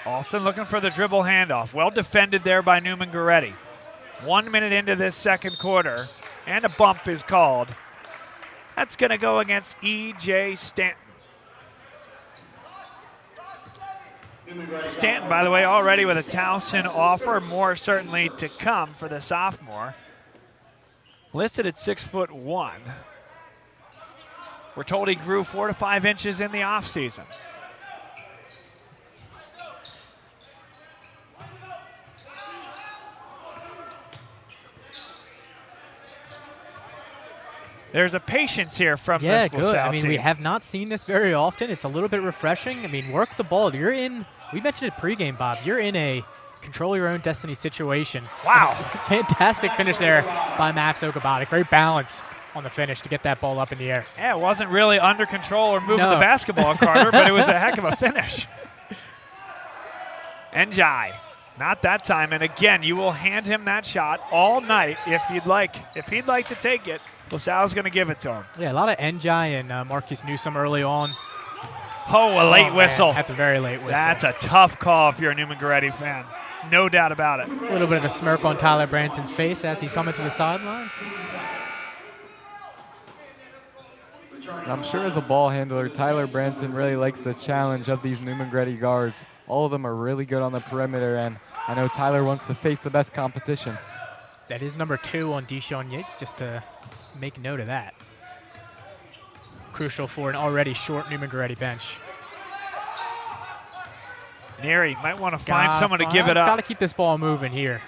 Alston looking for the dribble handoff. Well defended there by Neumann-Goretti. 1 minute into this second quarter, and a bump is called. That's going to go against E.J. Stanton. Stanton, by the way, already with a Towson offer, more certainly to come for the sophomore. Listed at 6'1". We're told he grew 4 to 5 inches in the offseason. There's a patience here from this LaSalle good. I mean, team. we have not seen this very often. It's a little bit refreshing. I mean, work the ball. You're in, we mentioned it pregame, Bob. You're in a control your own destiny situation. Wow. Fantastic finish there by Max Okabata. Great balance on the finish to get that ball up in the air. Yeah, it wasn't really under control or moving the basketball, Carter, but it was a heck of a finish. Njai, not that time. And again, you will hand him that shot all night if he'd like to take it. LaSalle's going to give it to him. Yeah, a lot of Njai and Marcus Newsome early on. Oh, a late whistle. Man, that's a very late whistle. That's a tough call if you're a Neumann-Goretti fan. No doubt about it. A little bit of a smirk on Tyler Branson's face as he's coming to the sideline. I'm sure as a ball handler, Tyler Branson really likes the challenge of these Neumann-Goretti guards. All of them are really good on the perimeter, and I know Tyler wants to face the best competition. That is number 2 on Deshaun Yates, just to make note of that. Crucial for an already short Neumann-Goretti bench. Neary might want to find someone to give it up. Got to keep this ball moving here.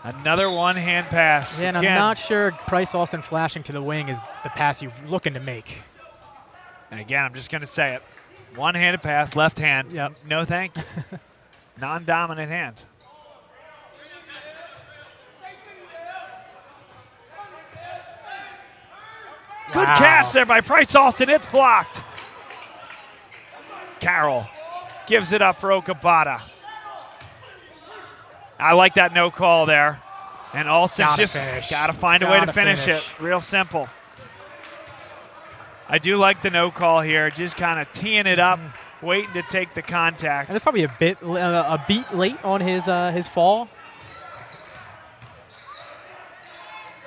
Another one-hand pass. Yeah, and I'm not sure Price Austin flashing to the wing is the pass you're looking to make. And again, I'm just going to say it. One-handed pass, left hand. Yep. No thank you. Non-dominant hand. Good catch there by Price Austin. It's blocked. Carroll gives it up for Okabata. I like that no call there. And Alston's just got to find a way to finish it. Real simple. I do like the no call here, just kind of teeing it up, waiting to take the contact. And it's probably a beat late on his fall.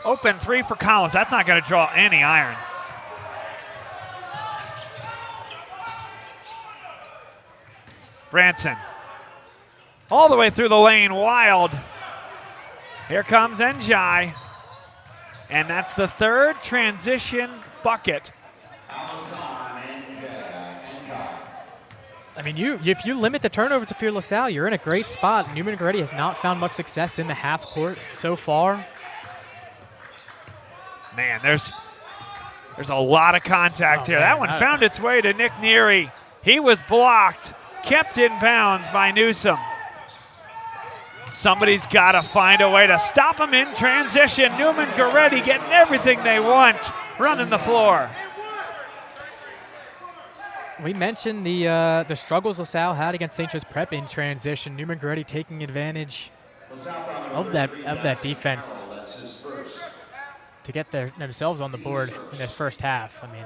Open 3 for Collins. That's not going to draw any iron. Branson. All the way through the lane, Wild. Here comes Njai. And that's the 3rd transition bucket. I mean, if you limit the turnovers if you're LaSalle, you're in a great spot. Neumann-Goretti has not found much success in the half court so far. Man, there's a lot of contact here. That one found its way to Nick Neary. He was blocked, kept in bounds by Newsom. Somebody's got to find a way to stop him in transition. Neumann-Goretti getting everything they want, running the floor. We mentioned the struggles LaSalle had against St. Joe's Prep in transition. Neumann-Goretti taking advantage of that defense to get themselves on the board in this first half. I mean,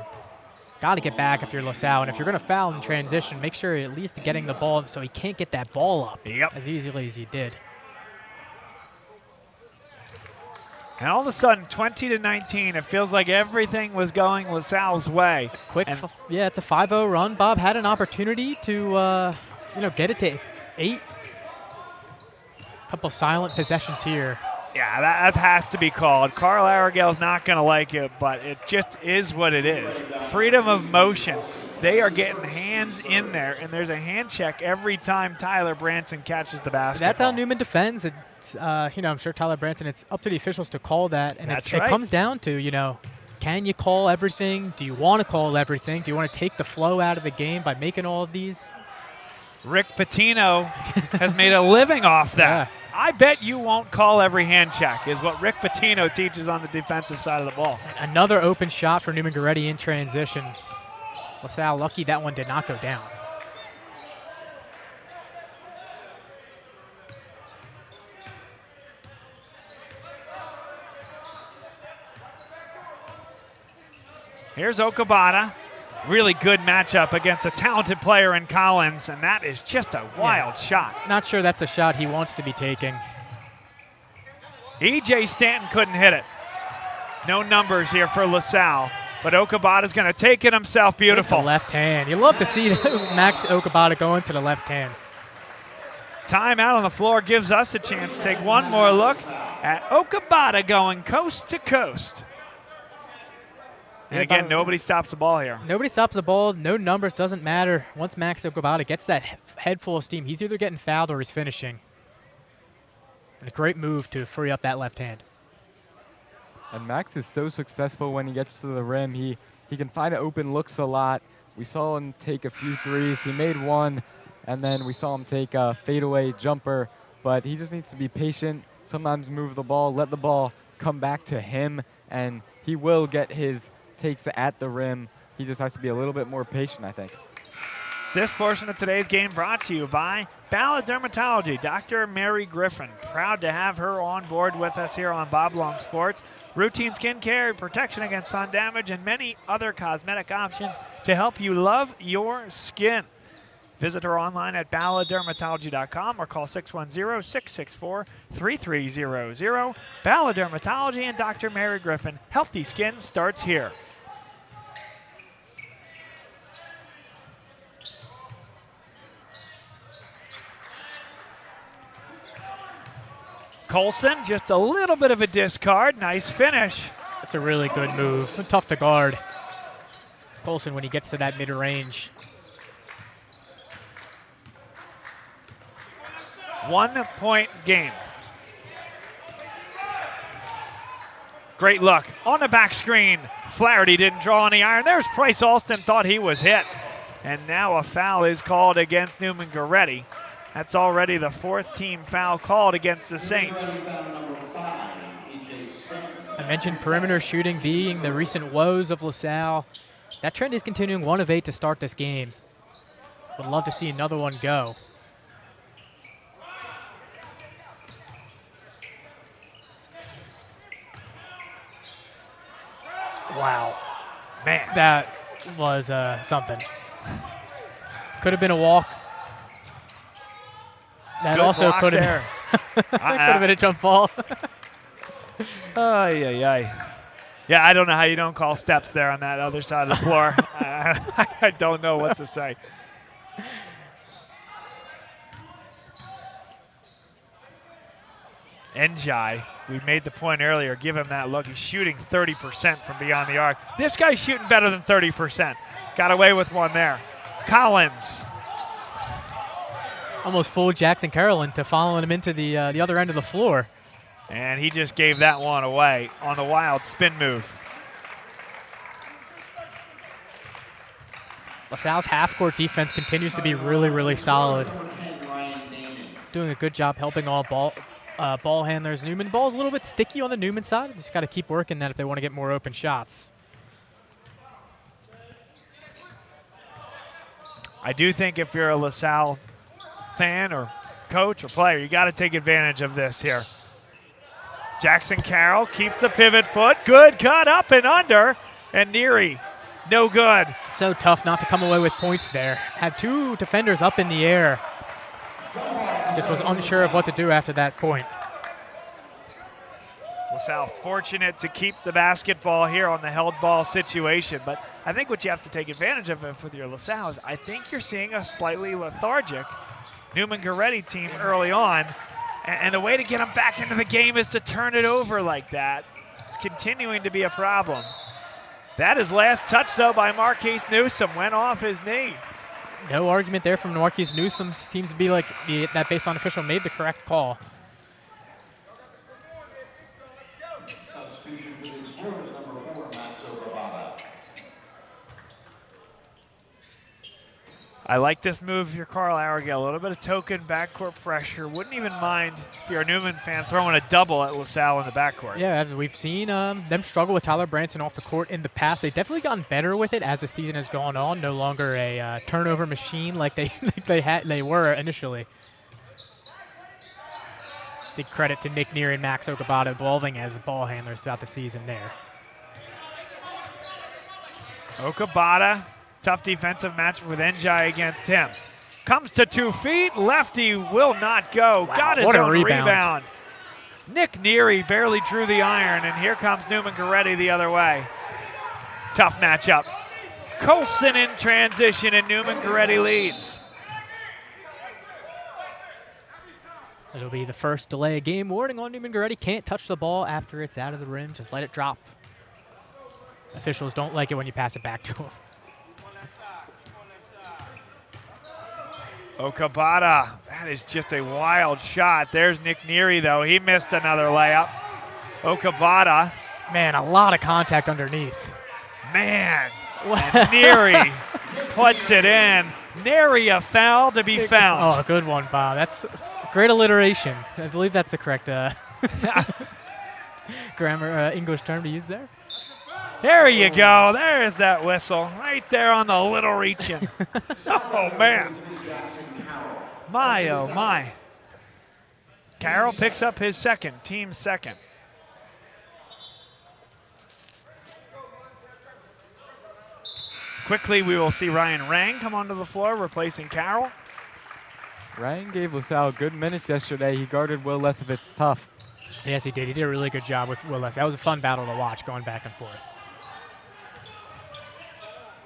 got to get back if you're LaSalle. And if you're going to foul in transition, make sure you're at least getting the ball so he can't get that ball up as easily as he did. And all of a sudden, 20-19, it feels like everything was going LaSalle's way. Yeah, it's a 5-0 run. Bob had an opportunity to, get it to 8. A couple silent possessions here. Yeah, that has to be called. Carl Arregel's not going to like it, but it just is what it is. Freedom of motion. They are getting hands in there, and there's a hand check every time Tyler Branson catches the basketball. That's how Newman defends. It's, I'm sure Tyler Branson, it's up to the officials to call that. And That's it comes down to, can you call everything? Do you want to call everything? Do you want to take the flow out of the game by making all of these? Rick Pitino has made a living off that. Yeah. I bet you won't call every hand check is what Rick Pitino teaches on the defensive side of the ball. Another open shot for Neumann-Goretti in transition. LaSalle lucky that one did not go down. Here's Okabata. Really good matchup against a talented player in Collins, and that is just a wild shot. Not sure that's a shot he wants to be taking. E.J. Stanton couldn't hit it. No numbers here for LaSalle, but Okabata's going to take it himself. Beautiful. With the left hand. You love to see Max Okabata go into the left hand. Timeout on the floor gives us a chance to take one more look at Okabata going coast to coast. And again, nobody stops the ball here. Nobody stops the ball. No numbers. Doesn't matter. Once Max Okabata gets that head full of steam, he's either getting fouled or he's finishing. And a great move to free up that left hand. And Max is so successful when he gets to the rim. He can find open looks a lot. We saw him take a few threes. He made one, and then we saw him take a fadeaway jumper. But he just needs to be patient, sometimes move the ball, let the ball come back to him, and he will get his takes at the rim. He just has to be a little bit more patient, I think. This portion of today's game brought to you by Ballard Dermatology. Dr. Mary Griffin, proud to have her on board with us here on Bob Long Sports. Routine skin care, protection against sun damage, and many other cosmetic options to help you love your skin. Visit her online at balladermatology.com or call 610-664-3300. Balla Dermatology and Dr. Mary Griffin. Healthy skin starts here. Colson, just a little bit of a discard. Nice finish. That's a really good move. Tough to guard. Colson when he gets to that mid-range. 1 point game. Great look on the back screen. Flaherty didn't draw any iron. There's Price Alston, thought he was hit. And now a foul is called against Neumann-Goretti. That's already the 4th team foul called against the Saints. I mentioned perimeter shooting being the recent woes of LaSalle. That trend is continuing, 1 of 8 to start this game. Would love to see another one go. Wow. Man. That was something. Could have been a walk. That Good also block could have could have been a jump ball. Ay, ay, ay. Yeah, I don't know how you don't call steps there on that other side of the floor. I don't know what to say. Njai, we made the point earlier, give him that look. He's shooting 30% from beyond the arc. This guy's shooting better than 30%. Got away with one there. Collins. Almost fooled Jackson Carroll into following him into the other end of the floor. And he just gave that one away on the wild spin move. LaSalle's half-court defense continues to be really, really solid. Doing a good job helping all ball handlers. Neumann ball's a little bit sticky on the Neumann side. Just got to keep working that if they want to get more open shots. I do think if you're a LaSalle fan or coach or player, you got to take advantage of this here. Jackson Carroll keeps the pivot foot. Good cut up and under. And Neary, no good. So tough not to come away with points there. Had 2 defenders up in the air. Just was unsure of what to do after that point. LaSalle fortunate to keep the basketball here on the held ball situation. But I think what you have to take advantage of with your LaSalle is I think you're seeing a slightly lethargic Neumann-Goretti team early on. And the way to get them back into the game is to turn it over like that. It's continuing to be a problem. That is last touch, though, by Marquise Newsom. Went off his knee. No argument there from Marquise Newsom. Seems to be like that baseline official made the correct call. Substitution for the Explorers, number 4, Matsuo. I like this move here, Carl Arrowgale. A little bit of token backcourt pressure. Wouldn't even mind, if you're a Neumann fan, throwing a double at LaSalle in the backcourt. Yeah, we've seen them struggle with Tyler Branson off the court in the past. They've definitely gotten better with it as the season has gone on. No longer a turnover machine like they were initially. Big credit to Nick Neary and Max Okabata evolving as ball handlers throughout the season there. Okabata. Tough defensive matchup with Njai against him. Comes to 2 feet. Lefty will not go. Wow, got his what a own rebound. Nick Neary barely drew the iron, and here comes Neumann-Goretti the other way. Tough matchup. Colson in transition, and Neumann-Goretti leads. It'll be the first delay game warning on Neumann-Goretti. Can't touch the ball after it's out of the rim. Just let it drop. Officials don't like it when you pass it back to them. Okabata, that is just a wild shot. There's Nick Neary, though. He missed another layup. Okabata. Man, a lot of contact underneath. Man, and Neary puts it in. Nary a foul to be found. Oh, a good one, Bob. That's great alliteration. I believe that's the correct grammar, English term to use there. There you go. There's that whistle right there on the little reach-in. Oh, man. My, oh, my. Carroll picks up his second, team's second. Quickly, we will see Ryan Rang come onto the floor, replacing Carroll. Ryan gave LaSalle good minutes yesterday. He guarded Will Lesovitz tough. Yes, he did. He did a really good job with Will Lesovitz. That was a fun battle to watch, going back and forth.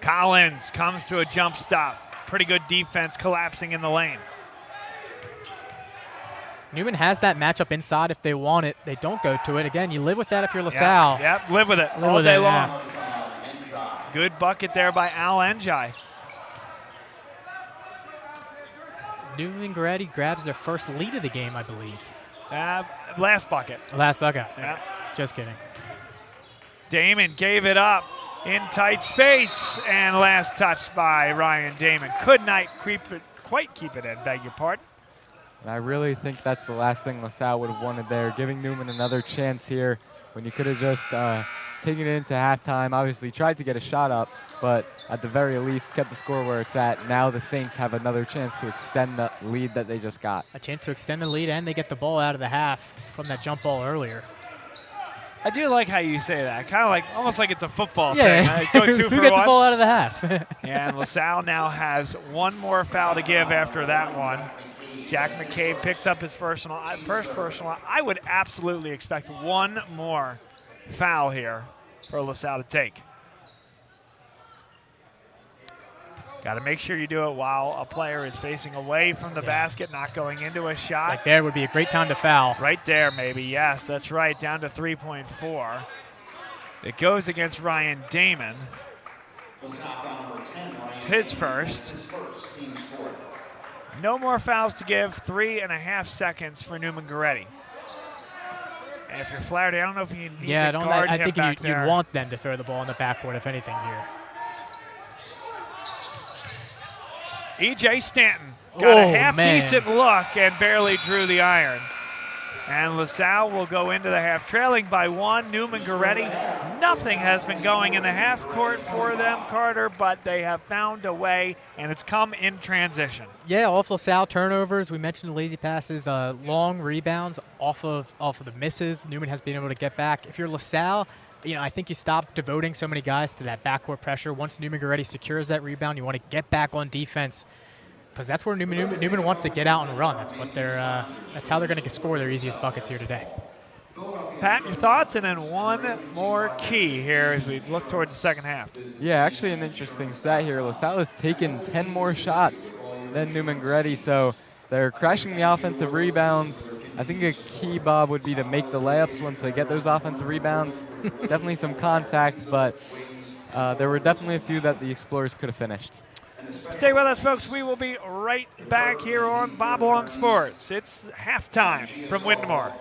Collins comes to a jump stop. Pretty good defense, collapsing in the lane. Newman has that matchup inside if they want it. They don't go to it. Again, you live with that if you're LaSalle. Yep, live with it all day long. Good bucket there by Al Njai. Neumann-Goretti grabs their first lead of the game, I believe. Last bucket. Last bucket. Yeah. Just kidding. Damon gave it up in tight space, and last touch by Ryan Damon. Could not quite keep it in, beg your pardon. And I really think that's the last thing LaSalle would have wanted there, giving Newman another chance here when you could have just taken it into halftime. Obviously tried to get a shot up, but at the very least kept the score where it's at. Now the Saints have another chance to extend the lead that they just got. A chance to extend the lead, and they get the ball out of the half from that jump ball earlier. I do like how you say that. Kind of like, almost like it's a football yeah. thing. Go 2 Who for gets 1. the ball out of the half? Yeah, and LaSalle now has one more foul to give after that one. Jack McCabe picks up his first personal. I would absolutely expect one more foul here for LaSalle to take. Got to make sure you do it while a player is facing away from the basket, not going into a shot. Like there would be a great time to foul. Right there, maybe. Yes, that's right. Down to 3.4. It goes against Ryan Damon. It's his first. No more fouls to give. 3.5 seconds for Neumann-Goretti. And if you're Flaherty, I don't know if you need to guard him think back there. you want them to throw the ball in the backcourt, if anything, here. E.J. Stanton got a half-decent look and barely drew the iron. And LaSalle will go into the half trailing by 1. Neumann-Goretti, nothing has been going in the half court for them, Carter, but they have found a way, and it's come in transition. Yeah, off LaSalle turnovers. We mentioned the lazy passes, long rebounds off of the misses. Newman has been able to get back. If you're LaSalle, I think you stop devoting so many guys to that backcourt pressure. Once Neumann-Goretti secures that rebound, you want to get back on defense, because that's where Newman wants to get out and run. That's what that's how they're going to score their easiest buckets here today. Pat, your thoughts, and then one more key here as we look towards the second half. Yeah, actually an interesting stat here. LaSalle has taken 10 more shots than Neumann-Goretti, so they're crashing the offensive rebounds. I think a key, Bob, would be to make the layups once they get those offensive rebounds. Definitely some contact, but there were definitely a few that the Explorers could have finished. Stay with us, folks. We will be right back here on Bob Long Sports. It's halftime from Windmore.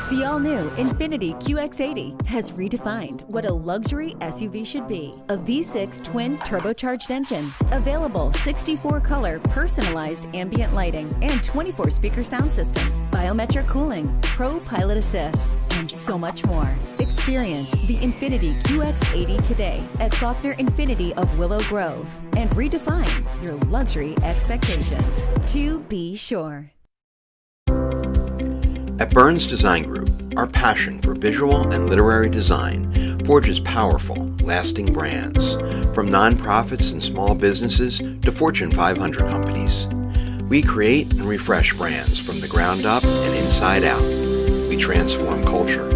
The all-new Infiniti QX80 has redefined what a luxury SUV should be. A V6 twin turbocharged engine, available 64-color personalized ambient lighting and 24-speaker sound system, biometric cooling, Pro Pilot Assist, and so much more. Experience the Infiniti QX80 today at Faulkner Infiniti of Willow Grove and redefine your luxury expectations. To be sure. At Burns Design Group, our passion for visual and literary design forges powerful, lasting brands, from nonprofits and small businesses to Fortune 500 companies. We create and refresh brands from the ground up and inside out. We transform culture.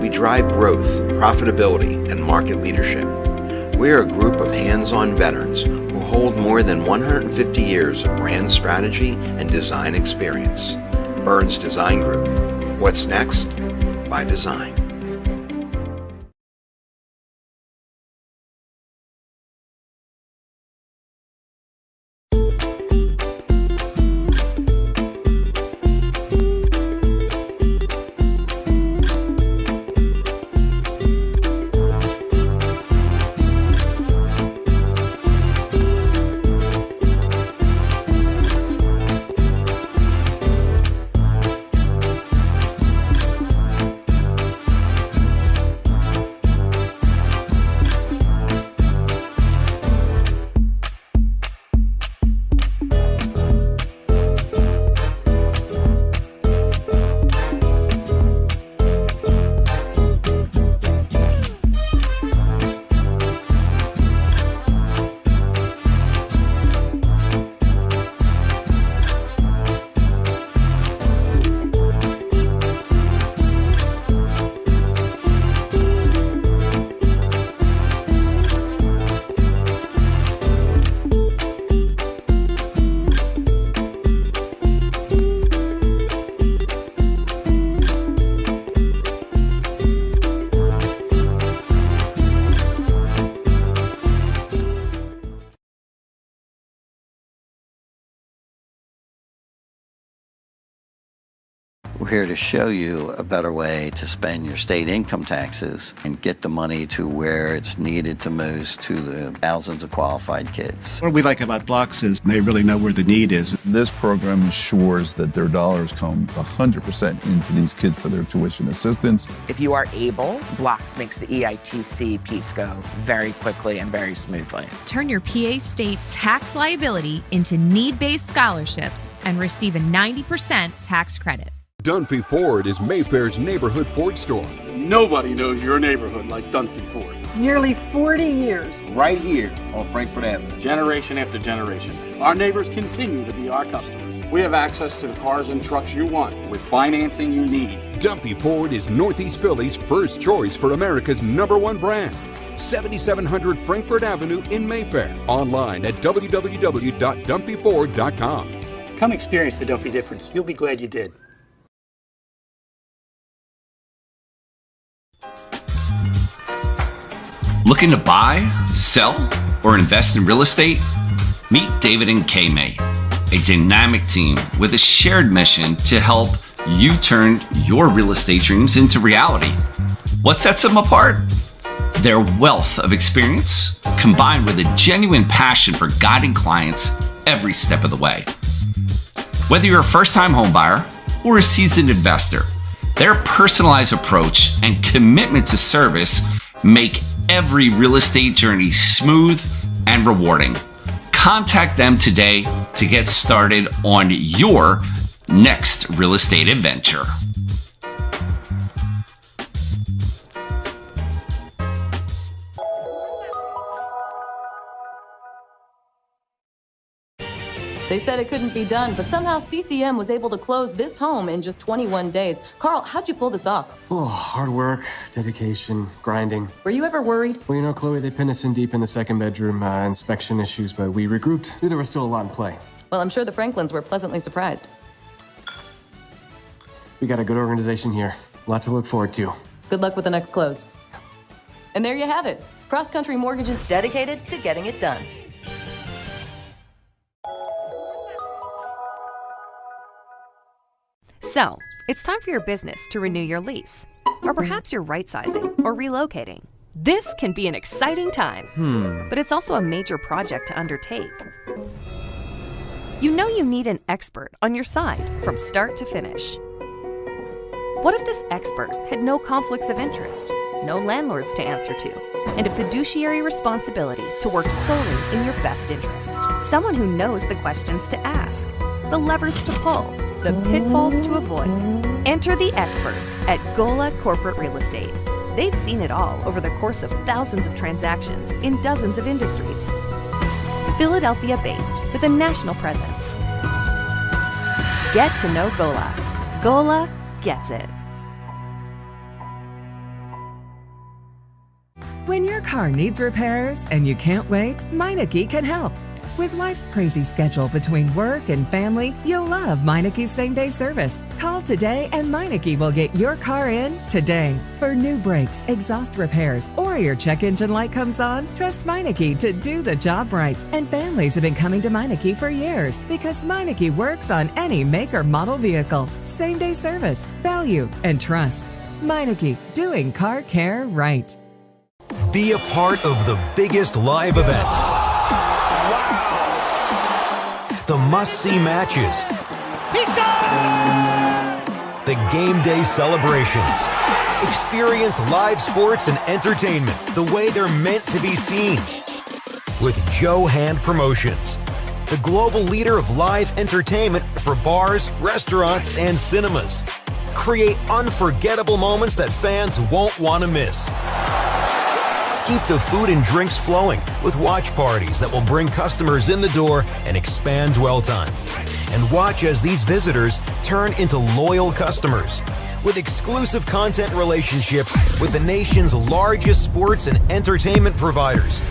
We drive growth, profitability, and market leadership. We are a group of hands-on veterans who hold more than 150 years of brand strategy and design experience. Burns Design Group. What's next? By design. We're here to show you a better way to spend your state income taxes and get the money to where it's needed to most to the thousands of qualified kids. What we like about Blocks is they really know where the need is. This program ensures that their dollars come 100% into these kids for their tuition assistance. If you are able, Blocks makes the EITC piece go very quickly and very smoothly. Turn your PA state tax liability into need-based scholarships and receive a 90% tax credit. Dunphy Ford is Mayfair's neighborhood Ford store. Nobody knows your neighborhood like Dunphy Ford. Nearly 40 years. Right here on Frankfurt Avenue. Generation after generation. Our neighbors continue to be our customers. We have access to the cars and trucks you want with financing you need. Dunphy Ford is Northeast Philly's first choice for America's #1 brand. 7700 Frankfurt Avenue in Mayfair. Online at www.dunphyford.com. Come experience the Dunphy difference. You'll be glad you did. Looking to buy, sell, or invest in real estate? Meet David and Kay, a dynamic team with a shared mission to help you turn your real estate dreams into reality. What sets them apart? Their wealth of experience, combined with a genuine passion for guiding clients every step of the way. Whether you're a first-time homebuyer or a seasoned investor, their personalized approach and commitment to service make every real estate journey smooth and rewarding. Contact them today to get started on your next real estate adventure. They said it couldn't be done, but somehow CCM was able to close this home in just 21 days. Carl, how'd you pull this off? Oh, hard work, dedication, grinding. Were you ever worried? Well, you know, Chloe, they pinned us in deep in the second bedroom, inspection issues, but we regrouped. Knew there was still a lot in play. Well, I'm sure the Franklins were pleasantly surprised. We got a good organization here. A lot to look forward to. Good luck with the next close. And there you have it. Cross Country Mortgage is dedicated to getting it done. So, it's time for your business to renew your lease. Or perhaps you're right-sizing or relocating. This can be an exciting time, but it's also a major project to undertake. You know you need an expert on your side from start to finish. What if this expert had no conflicts of interest, no landlords to answer to, and a fiduciary responsibility to work solely in your best interest? Someone who knows the questions to ask, the levers to pull, the pitfalls to avoid. Enter the experts at Gola Corporate Real Estate. They've seen it all over the course of thousands of transactions in dozens of industries. Philadelphia-based with a national presence. Get to know Gola. Gola gets it. When your car needs repairs and you can't wait, Meineke can help. With life's crazy schedule between work and family, you'll love Meineke's same-day service. Call today and Meineke will get your car in today. For new brakes, exhaust repairs, or your check engine light comes on, trust Meineke to do the job right. And families have been coming to Meineke for years because Meineke works on any make or model vehicle. Same-day service, value, and trust. Meineke, doing car care right. Be a part of the biggest live events. The must-see matches. He scored! The game day celebrations. Experience live sports and entertainment the way they're meant to be seen. With Joe Hand Promotions, the global leader of live entertainment for bars, restaurants, and cinemas. Create unforgettable moments that fans won't want to miss. Keep the food and drinks flowing with watch parties that will bring customers in the door and expand dwell time. And watch as these visitors turn into loyal customers with exclusive content relationships with the nation's largest sports and entertainment providers.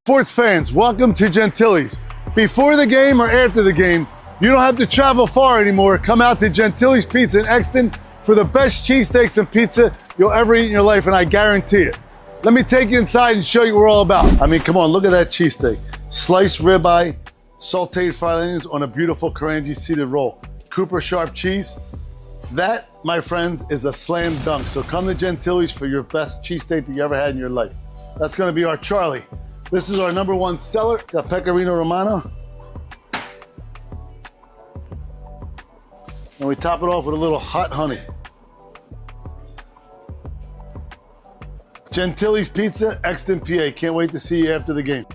Sports fans, welcome to Gentili's. Before the game or after the game, you don't have to travel far anymore. Come out to Gentili's Pizza in Exton for the best cheesesteaks and pizza you'll ever eat in your life, and I guarantee it. Let me take you inside and show you what we're all about. I mean, come on, look at that cheesesteak. Sliced ribeye, sauteed fried onions on a beautiful Karangi seeded roll. Cooper sharp cheese. That, my friends, is a slam dunk. So come to Gentili's for your best cheesesteak that you ever had in your life. That's gonna be our Charlie. This is our #1 seller, got Pecorino Romano. And we top it off with a little hot honey. Gentili's Pizza, Exton, PA. Can't wait to see you after the game.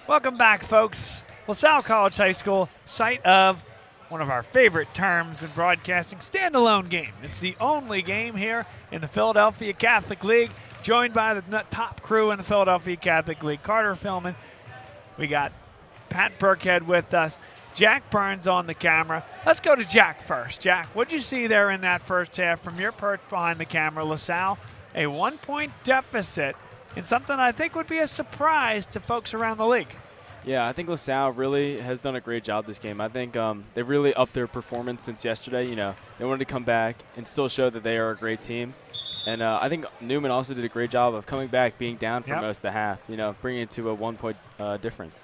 Welcome back, folks. LaSalle College High School, site of one of our favorite terms in broadcasting, standalone game. It's the only game here in the Philadelphia Catholic League, joined by the top crew in the Philadelphia Catholic League. Carter Philman, we got Pat Burkhead with us, Jack Burns on the camera. Let's go to Jack first. Jack, what'd you see there in that first half from your perch behind the camera? LaSalle, a 1-point deficit in something I think would be a surprise to folks around the league. Yeah, I think LaSalle really has done a great job this game. I think they've really upped their performance since yesterday. You know, they wanted to come back and still show that they are a great team. And I think Neumann also did a great job of coming back, being down for most of the half, you know, bringing it to a 1-point difference.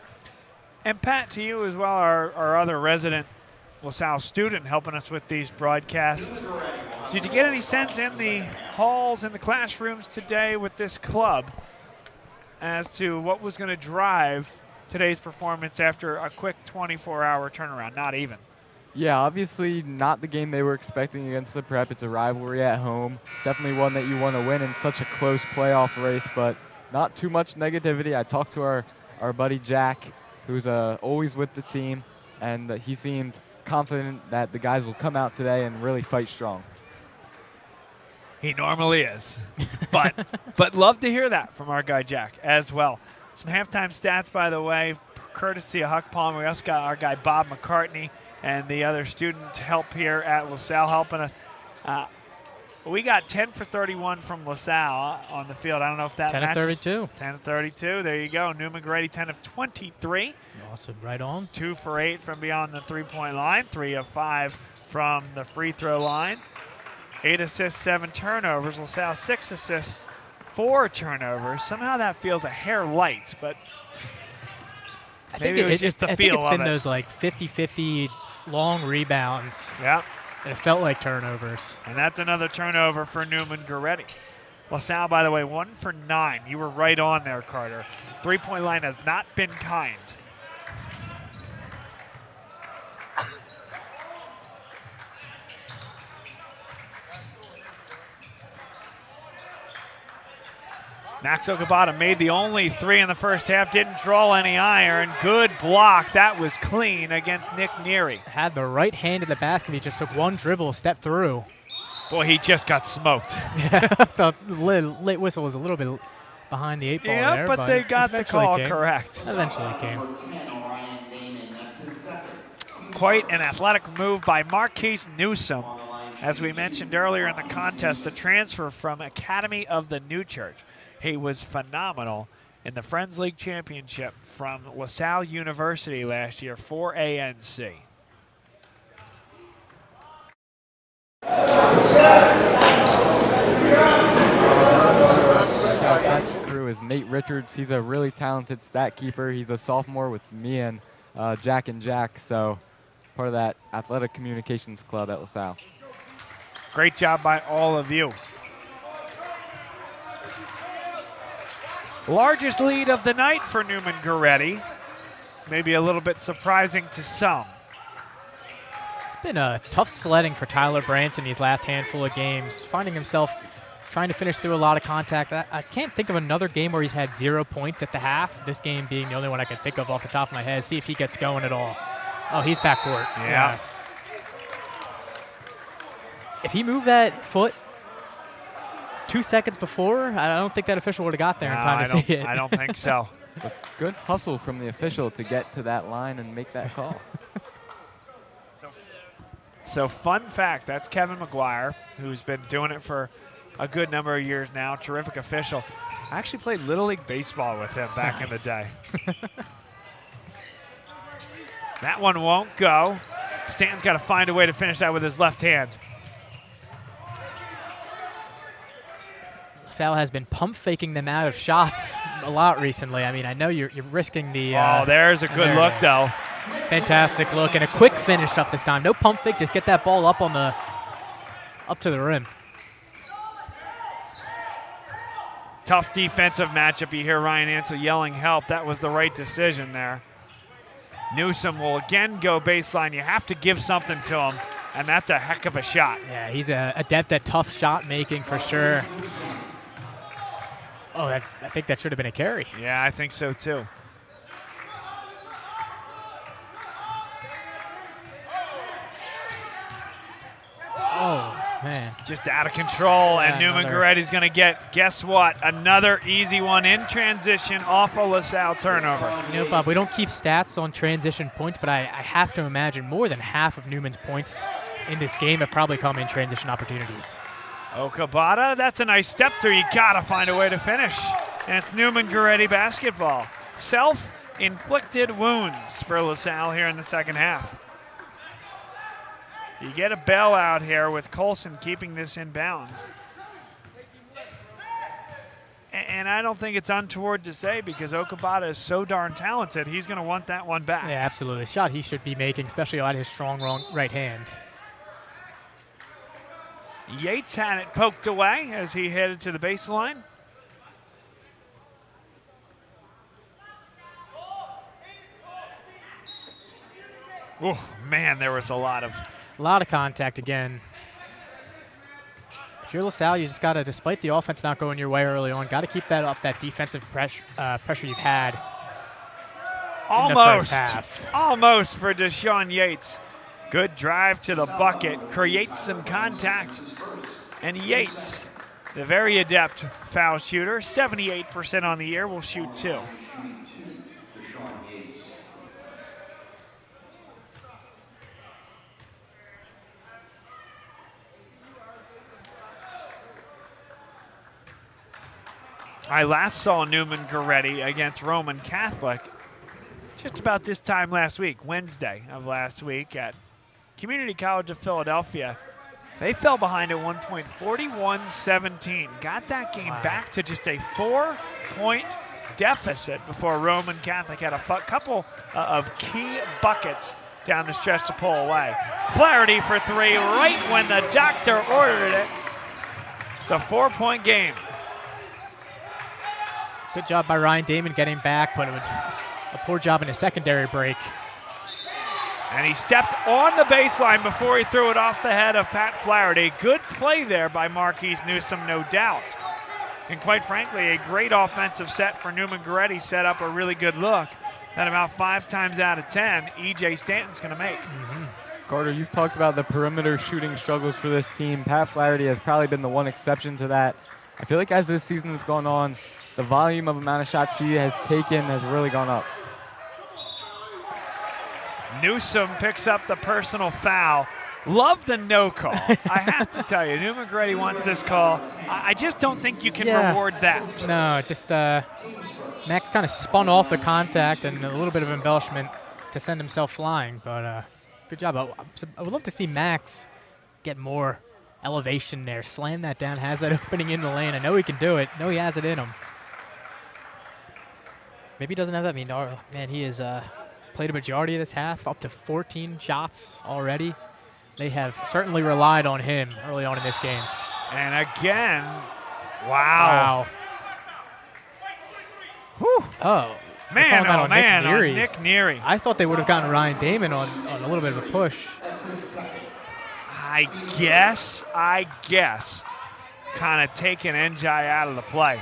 And Pat, to you as well, our other resident LaSalle student helping us with these broadcasts. Did you get any sense in the halls and the classrooms today with this club as to what was going to drive today's performance after a quick 24-hour turnaround? Not even. Yeah, obviously not the game they were expecting against the Prep. It's a rivalry at home. Definitely one that you want to win in such a close playoff race, but not too much negativity. I talked to our buddy Jack, who's always with the team, and he seemed confident that the guys will come out today and really fight strong. He normally is. But love to hear that from our guy Jack as well. Some halftime stats, by the way, courtesy of Huck Palmer. We also got our guy Bob McCartney and the other student help here at LaSalle helping us. We got 10 for 31 from LaSalle on the field. I don't know if that 10 matches. of 32. 10 of 32. There you go. Neumann-Goretti 10 of 23. Awesome. Right on. 2 for 8 from beyond the three-point line. 3 of 5 from the free throw line. 8 assists, 7 turnovers. LaSalle 6 assists, 4 turnovers. Somehow that feels a hair light, but maybe it was just the feel of it. I think it's been those like 50-50 long rebounds. Yeah. And it felt like turnovers. And that's another turnover for Neumann-Goretti. LaSalle, by the way, 1 for 9. You were right on there, Carter. Three-point line has not been kind. Max Okabata made the only 3 in the first half, didn't draw any iron. Good block. That was clean against Nick Neary. Had the right hand in the basket. He just took one dribble, stepped through. Boy, he just got smoked. Yeah, the late whistle was a little bit behind the 8 ball there. But they got the call correct. Eventually came. Quite an athletic move by Marquise Newsom. As we mentioned earlier in the contest, the transfer from Academy of the New Church. He was phenomenal in the Friends League Championship from LaSalle University last year for ANC. Stats crew is Nate Richards. He's a really talented stat keeper. He's a sophomore with me and Jack, so part of that athletic communications club at LaSalle. Great job by all of you. Largest lead of the night for Neumann-Goretti. Maybe a little bit surprising to some. It's been a tough sledding for Tyler Branson these last handful of games, finding himself trying to finish through a lot of contact. I can't think of another game where he's had 0 points at the half, this game being the only one I can think of off the top of my head. See if he gets going at all. Oh, he's backcourt. Yeah. If he moved that foot 2 seconds before, I don't think that official would have got there in time to see it. I don't think so. Good hustle from the official to get to that line and make that call. So fun fact, that's Kevin McGuire, who's been doing it for a good number of years now. Terrific official. I actually played Little League Baseball with him back in the day. That one won't go. Stanton's got to find a way to finish that with his left hand. Salle has been pump faking them out of shots a lot recently. I mean, I know you're risking the. There's a good look, though. Fantastic look and a quick finish up this time. No pump fake, just get that ball up to the rim. Tough defensive matchup. You hear Ryan Ansel yelling help. That was the right decision there. Newsom will again go baseline. You have to give something to him, and that's a heck of a shot. Yeah, he's a adept at tough shot making for sure. Oh, I think that should have been a carry. Yeah, I think so too. Oh, man. Just out of control, Yeah, and Neumann-Goretti's going to get, guess what, another easy one in transition off a LaSalle turnover. You know, Bob, we don't keep stats on transition points, but I have to imagine more than half of Newman's points in this game have probably come in transition opportunities. Okabata, that's a nice step through. You got to find a way to finish. And it's Neumann-Goretti basketball. Self-inflicted wounds for LaSalle here in the second half. You get a bailout here with Colson keeping this in bounds. And I don't think it's untoward to say, because Okabata is so darn talented, he's going to want that one back. Yeah, absolutely. Shot he should be making, especially on his strong right hand. Yates had it poked away as he headed to the baseline. Oh, man, there was a lot of contact again. If you're LaSalle, you just got to, despite the offense not going your way early on, got to keep that up, that defensive pressure you've had in the first half. Almost for Deshaun Yates. Good drive to the bucket, creates some contact. And Yates, the very adept foul shooter, 78% on the year, will shoot 2. I last saw Neumann-Goretti against Roman Catholic just about this time last week, Wednesday of last week at Community College of Philadelphia. They fell behind at one point, 41-17. Got that game back to just a 4-point deficit before Roman Catholic had a couple of key buckets down the stretch to pull away. Flaherty for 3 right when the doctor ordered it. It's a 4-point game. Good job by Ryan Damon getting back, but it was a poor job in his secondary break. And he stepped on the baseline before he threw it off the head of Pat Flaherty. Good play there by Marquise Newsom, no doubt. And quite frankly, a great offensive set for Neumann-Goretti set up a really good look that about 5 times out of 10, E.J. Stanton's going to make. Carter, you've talked about the perimeter shooting struggles for this team. Pat Flaherty has probably been the one exception to that. I feel like as this season has gone on, the volume of amount of shots he has taken has really gone up. Newsom picks up the personal foul. Love the no call. I have to tell you, Neumann-Goretti wants this call. I just don't think you can reward that. No, just Mac kind of spun off the contact and a little bit of embellishment to send himself flying. But good job. I would love to see Max get more elevation there. Slam that down, has that opening in the lane. I know he can do it. I know he has it in him. Maybe he doesn't have that. I mean, man, he has played a majority of this half, up to 14 shots already. They have certainly relied on him early on in this game. And again, wow. Whew. Oh, man, oh man, on Nick Neary. I thought they would have gotten Ryan Damon on a little bit of a push. I guess, kind of taking Njai out of the play.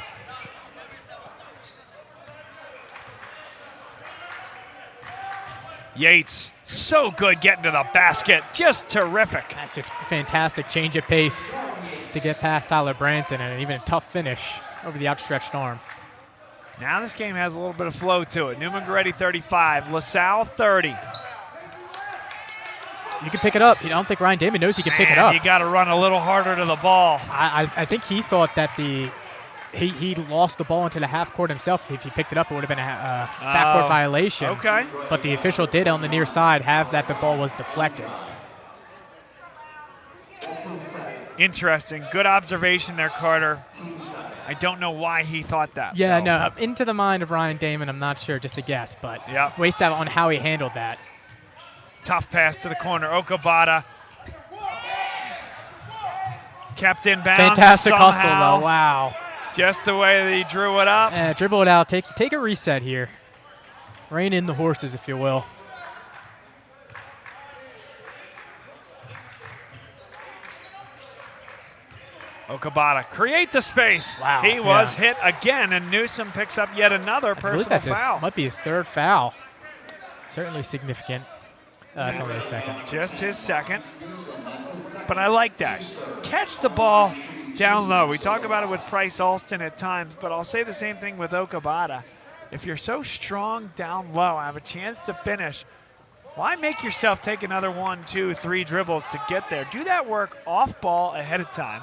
Yates, so good getting to the basket, just terrific. That's just fantastic change of pace to get past Tyler Branson, and even a tough finish over the outstretched arm. Now this game has a little bit of flow to it. Neumann-Goretti 35, LaSalle 30. You can pick it up. I don't think Ryan Damon knows he can pick it up. You got to run a little harder to the ball. I think he thought that he lost the ball into the half court himself. If he picked it up, it would have been a backcourt violation. Okay. But the official did on the near side have that the ball was deflected. Interesting. Good observation there, Carter. I don't know why he thought that. Yeah, though. no, into the mind of Ryan Damon, I'm not sure, just a guess, but Yep. waste out on how he handled that. Tough pass to the corner. Okabata kept in bounds. Fantastic somehow. hustle, though. Wow. Just the way that he drew it up. Dribble it out. Take a reset here. Rein in the horses, if you will. Okabata create the space. Wow. He was hit again, and Newsom picks up yet another personal foul. Might be his third foul. Certainly significant. It's only a second. Just his second. But I like that. Catch the ball down low. We talk about it with Price Alston at times, but I'll say the same thing with Okabata. If you're so strong down low, have a chance to finish, why make yourself take another 1, 2, 3 dribbles to get there? Do that work off ball ahead of time.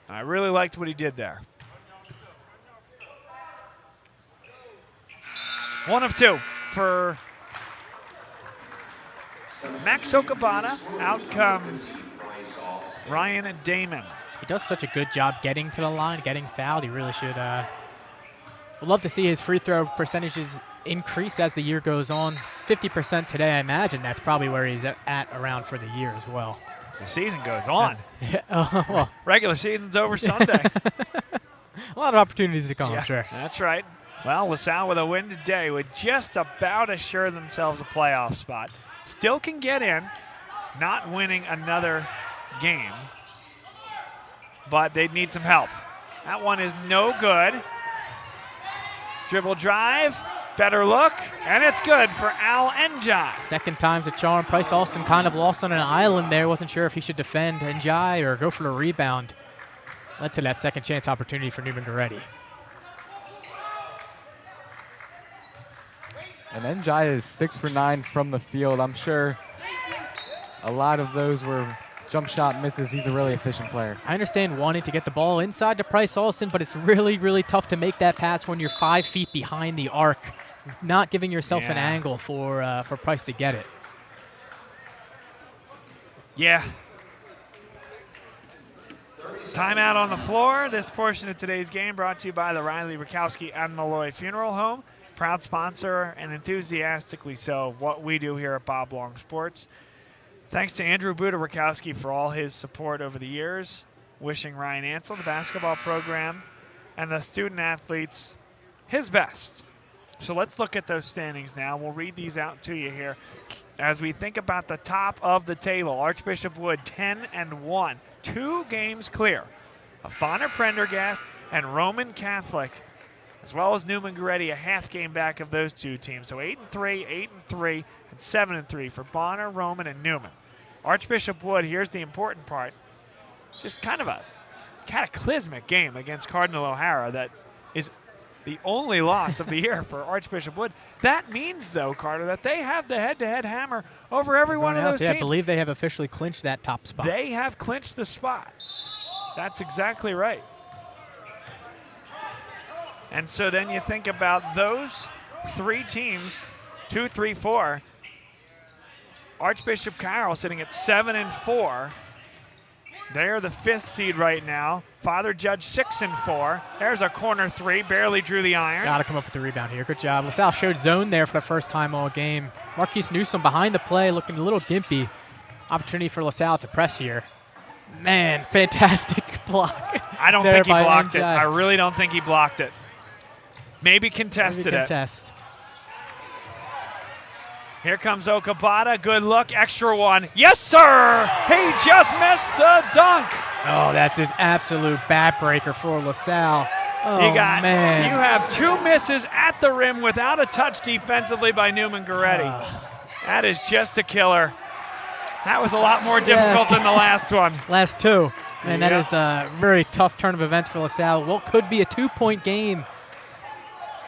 I really liked what he did there. 1 of 2 for Max Okabata. Out comes Ryan Damon. He does such a good job getting to the line, getting fouled. He really should. Would love to see his free throw percentages increase as the year goes on. 50% today, I imagine that's probably where he's at around for the year as well. As the season goes on. Well, regular season's over Sunday. A lot of opportunities to come, I'm sure. That's right. Well, LaSalle with a win today would just about assure themselves a playoff spot. Still can get in, not winning another game, but they'd need some help. That one is no good. Dribble drive, better look, and it's good for Al Njai. Second time's a charm. Price Alston kind of lost on an island there. Wasn't sure if he should defend Njai or go for the rebound. Led to that second chance opportunity for Neumann-Goretti. And Njai is 6 for 9 from the field. I'm sure a lot of those were jump shot misses. He's a really efficient player. I understand wanting to get the ball inside to Price Alston, but it's really, really tough to make that pass when you're 5 feet behind the arc, not giving yourself an angle for Price to get it. Yeah. Timeout on the floor. This portion of today's game brought to you by the Riley Rakowski and Malloy Funeral Home. Proud sponsor and enthusiastically so of what we do here at Bob Long Sports. Thanks to Andrew Buda Rakowski for all his support over the years. Wishing Ryan Ansel, the basketball program, and the student athletes his best. So let's look at those standings now. We'll read these out to you here. As we think about the top of the table, Archbishop Wood 10-1, 2 games clear of Bonner Prendergast and Roman Catholic, as well as Neumann-Goretti, a half game back of those two teams. So 8-3, 8-3, and 7-3 for Bonner, Roman, and Neumann. Archbishop Wood, here's the important part, just kind of a cataclysmic game against Cardinal O'Hara that is the only loss of the year for Archbishop Wood. That means, though, Carter, that they have the head-to-head hammer over every one of those teams. I believe they have officially clinched that top spot. They have clinched the spot. That's exactly right. And so then you think about those 3 teams, 2, 3, 4. Archbishop Carroll sitting at 7-4. They're the 5th seed right now. Father Judge 6-4. There's a corner 3, barely drew the iron. Got to come up with the rebound here. Good job. LaSalle showed zone there for the first time all game. Marquise Newsom behind the play, looking a little gimpy. Opportunity for LaSalle to press here. Man, fantastic block. I don't think he blocked it. I really don't think he blocked it. Maybe contested it. Here comes Okabata. Good look. Extra one. Yes, sir! He just missed the dunk. Oh, that's his absolute backbreaker for LaSalle. Oh, man. You have 2 misses at the rim without a touch defensively by Neumann-Goretti. That is just a killer. That was a lot more difficult than the last one. Last 2. And that is a very tough turn of events for LaSalle. What could be a 2-point game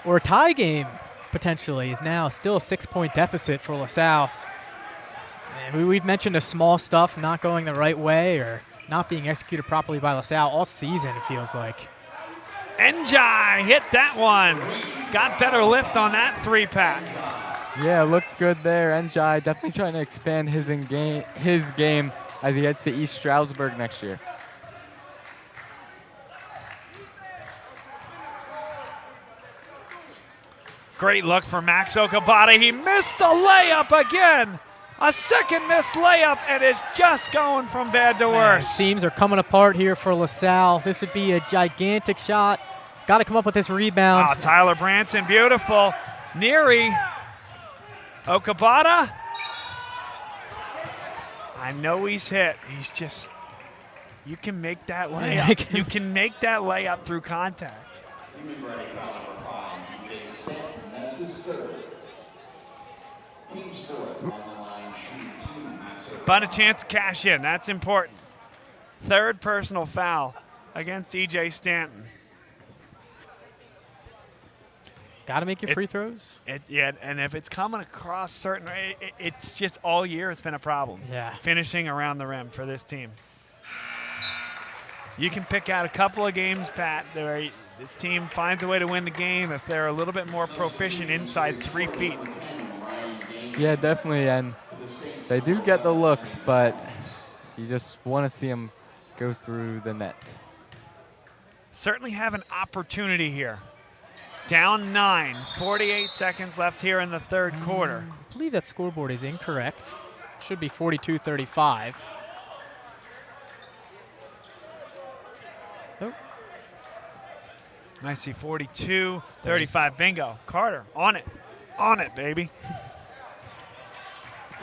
or a tie game, potentially, is now still a 6-point deficit for LaSalle. And we've mentioned the small stuff not going the right way or not being executed properly by LaSalle all season, it feels like. Njai hit that one. Got better lift on that 3-pack. Yeah, looked good there. Njai definitely trying to expand his game as he heads to East Stroudsburg next year. Great look for Max Okabata. He missed the layup again. A second missed layup, and it's just going from bad to worse. Teams are coming apart here for LaSalle. This would be a gigantic shot. Got to come up with this rebound. Oh, Tyler Branson, beautiful. Neary. Okabata. I know he's hit. He's just, you can make that layup. You can make that layup through contact. But a chance to cash in. That's important. Third personal foul against E.J. Stanton. Got to make your free throws. Yeah, and if it's coming across certain, it's just all year it's been a problem. Yeah. Finishing around the rim for this team. You can pick out a couple of games, Pat, where this team finds a way to win the game if they're a little bit more proficient inside 3 feet. Yeah, definitely, and they do get the looks, but you just want to see them go through the net. Certainly have an opportunity here. Down 9, 48 seconds left here in the third quarter. I believe that scoreboard is incorrect. Should be 42-35. Oh. I see 42, 35, bingo. Carter, on it, baby.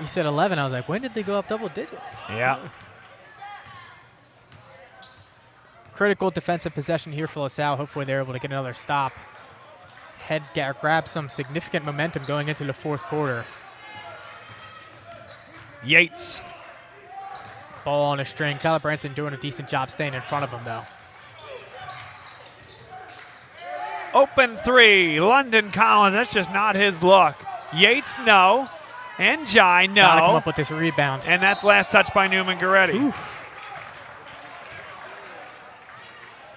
You said 11. I was like, when did they go up double digits? Yeah. Critical defensive possession here for LaSalle. Hopefully they're able to get another stop. Grab some significant momentum going into the fourth quarter. Yates. Ball on a string. Tyler Branson doing a decent job staying in front of him, though. Open three. London Collins. That's just not his look. Yates, no. Njai, no. Gotta come up with this rebound. And that's last touch by Neumann-Goretti. Oof.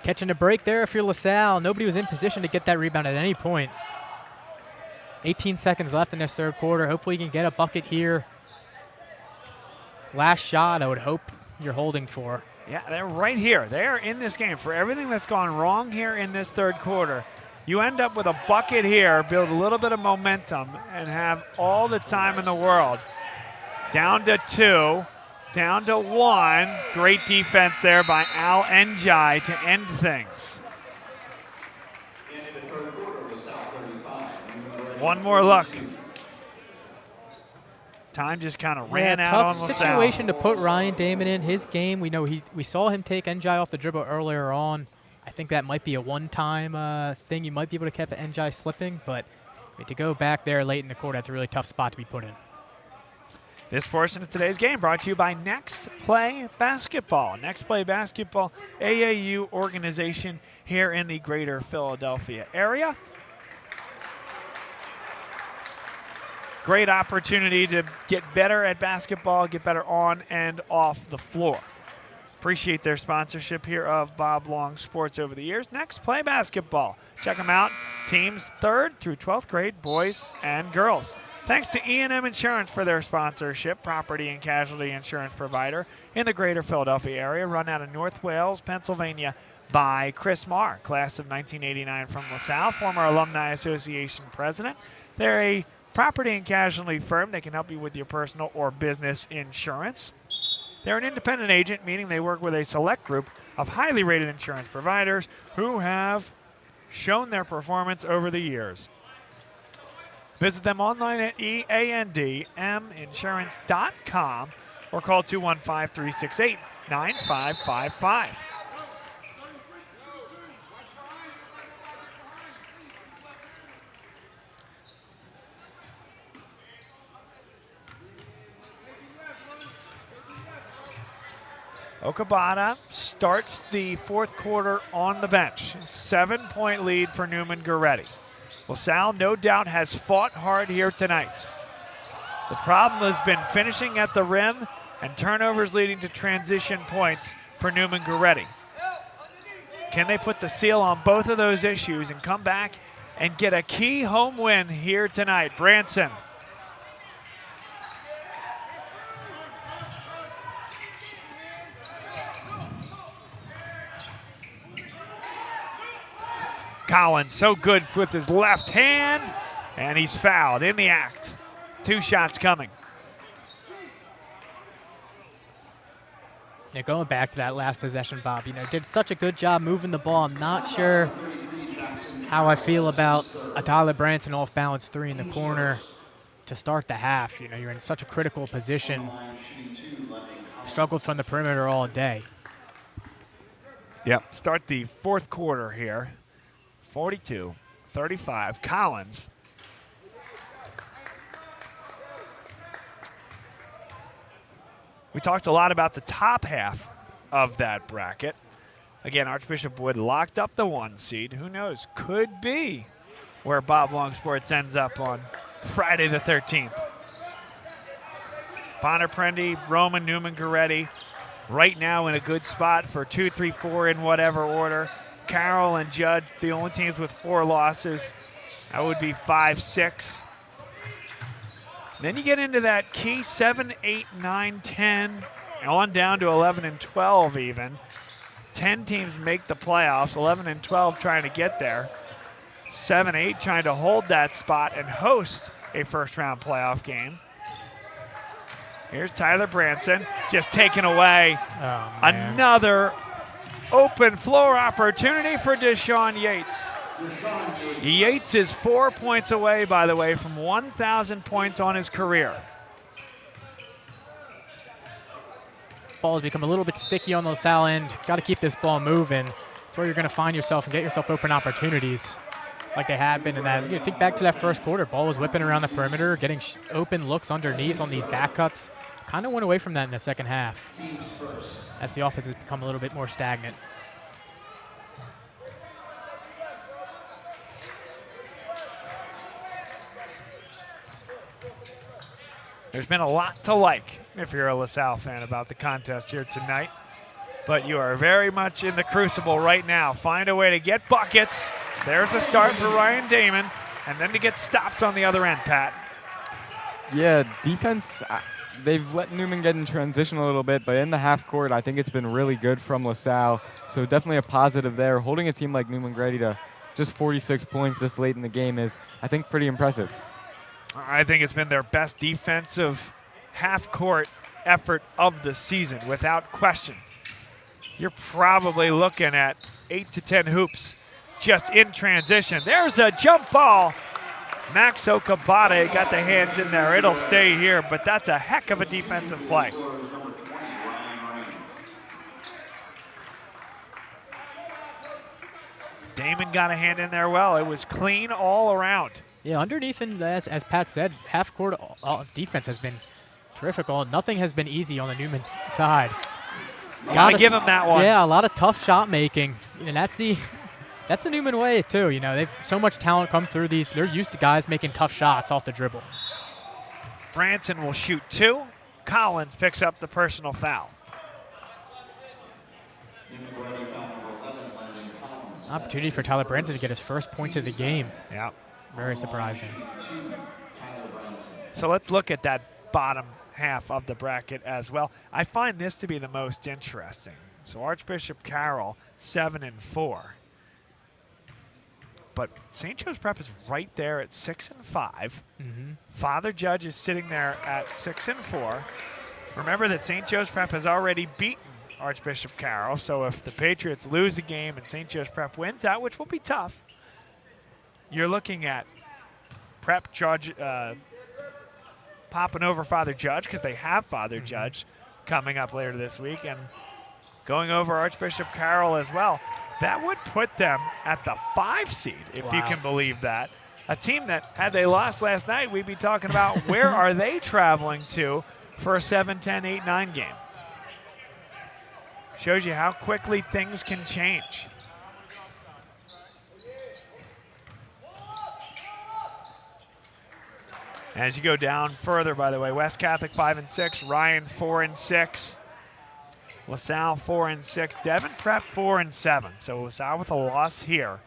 Catching a break there if you're LaSalle. Nobody was in position to get that rebound at any point. 18 seconds left in this third quarter. Hopefully you can get a bucket here. Last shot, I would hope you're holding for. Yeah, they're right here. They're in this game. For everything that's gone wrong here in this third quarter, you end up with a bucket here, build a little bit of momentum, and have all the time in the world. Down to 2. Down to 1. Great defense there by Al Njai to end things. One more look. Time just kind of ran out on LaSalle. Tough situation to put Ryan Damon in. His game, we know we saw him take Njai off the dribble earlier on. I think that might be a one-time thing. You might be able to keep Njai slipping, but to go back there late in the quarter, that's a really tough spot to be put in. This portion of today's game brought to you by Next Play Basketball. Next Play Basketball, AAU organization here in the greater Philadelphia area. Great opportunity to get better at basketball, get better on and off the floor. Appreciate their sponsorship here of Bob Long Sports over the years. Next Play Basketball. Check them out. Teams 3rd through 12th grade, boys and girls. Thanks to E&M Insurance for their sponsorship, property and casualty insurance provider in the greater Philadelphia area, run out of North Wales, Pennsylvania by Chris Marr, class of 1989 from LaSalle, former Alumni Association president. They're a property and casualty firm. They can help you with your personal or business insurance. They're an independent agent, meaning they work with a select group of highly rated insurance providers who have shown their performance over the years. Visit them online at eandminsurance.com or call 215-368-9555. Okabata starts the fourth quarter on the bench. 7-point lead for Neumann-Goretti. LaSalle, no doubt, has fought hard here tonight. The problem has been finishing at the rim and turnovers leading to transition points for Neumann-Goretti. Can they put the seal on both of those issues and come back and get a key home win here tonight? Branson. Collins, so good with his left hand, And he's fouled in the act. 2 shots coming. Yeah, going back to that last possession, Bob, did such a good job moving the ball. I'm not sure how I feel about a Tyler Branson off-balance 3 in the corner to start the half. You're in such a critical position. Struggled from the perimeter all day. Yep, start the 4th quarter here. 42-35, Collins. We talked a lot about the top half of that bracket. Again, Archbishop Wood locked up the 1 seed. Who knows? Could be where Bob Longsports ends up on Friday the 13th. Bonner Prendy, Roman, Neumann-Goretti right now in a good spot for 2, 3, 4 in whatever order. Carroll and Judd, the only teams with 4 losses. That would be 5, 6. Then you get into that key 7, 8, 9, 10, on down to 11 and 12 even. 10 teams make the playoffs, 11 and 12 trying to get there. 7, 8 trying to hold that spot and host a first-round playoff game. Here's Tyler Branson, just taken away. Another open floor opportunity for Deshaun Yates. Yates is 4 points away, by the way, from 1,000 points on his career. Ball has become a little bit sticky on the Salle end. Got to keep this ball moving. That's where you're going to find yourself and get yourself open opportunities like they have been. And think back to that first quarter. Ball was whipping around the perimeter, getting open looks underneath on these back cuts. Kind of went away from that in the second half as the offense has become a little bit more stagnant. There's been a lot to like if you're a LaSalle fan about the contest here tonight. But you are very much in the crucible right now. Find a way to get buckets. There's a start for Ryan Damon. And then to get stops on the other end, Pat. Yeah, defense, they've let Neumann get in transition a little bit, but in the half court, I think it's been really good from LaSalle. So definitely a positive there. Holding a team like Neumann-Goretti to just 46 points this late in the game is, I think, pretty impressive. I think it's been their best defensive half-court effort of the season, without question. You're probably looking at 8 to 10 hoops just in transition. There's a jump ball. Max Okabate got the hands in there. It'll stay here, but that's a heck of a defensive play. Damon got a hand in there well. It was clean all around. Yeah, underneath, and as Pat said, half-court defense has been terrific. Nothing has been easy on the Neumann side. Gotta give him that one. Yeah, a lot of tough shot making, and that's the Neumann way too. They've so much talent come through these. They're used to guys making tough shots off the dribble. Branson will shoot 2. Collins picks up the personal foul. Opportunity for Tyler Branson to get his first points of the game. Yeah. Very surprising. So let's look at that bottom half of the bracket as well. I find this to be the most interesting. So Archbishop Carroll, 7 and 4. But St. Joe's Prep is right there at 6 and 5. Mm-hmm. Father Judge is sitting there at 6 and 4. Remember that St. Joe's Prep has already beaten Archbishop Carroll, so if the Patriots lose a game and St. Joe's Prep wins out, which will be tough, you're looking at Prep Judge popping over Father Judge, because they have Father Judge coming up later this week, and going over Archbishop Carroll as well. That would put them at the 5 seed, if you can believe that. A team that, had they lost last night, we'd be talking about where are they traveling to for a 7, 10, 8, 9 game. Shows you how quickly things can change. As you go down further, by the way, West Catholic 5 and 6, Ryan 4 and 6, LaSalle 4 and 6, Devon Prep 4 and 7. So LaSalle with a loss here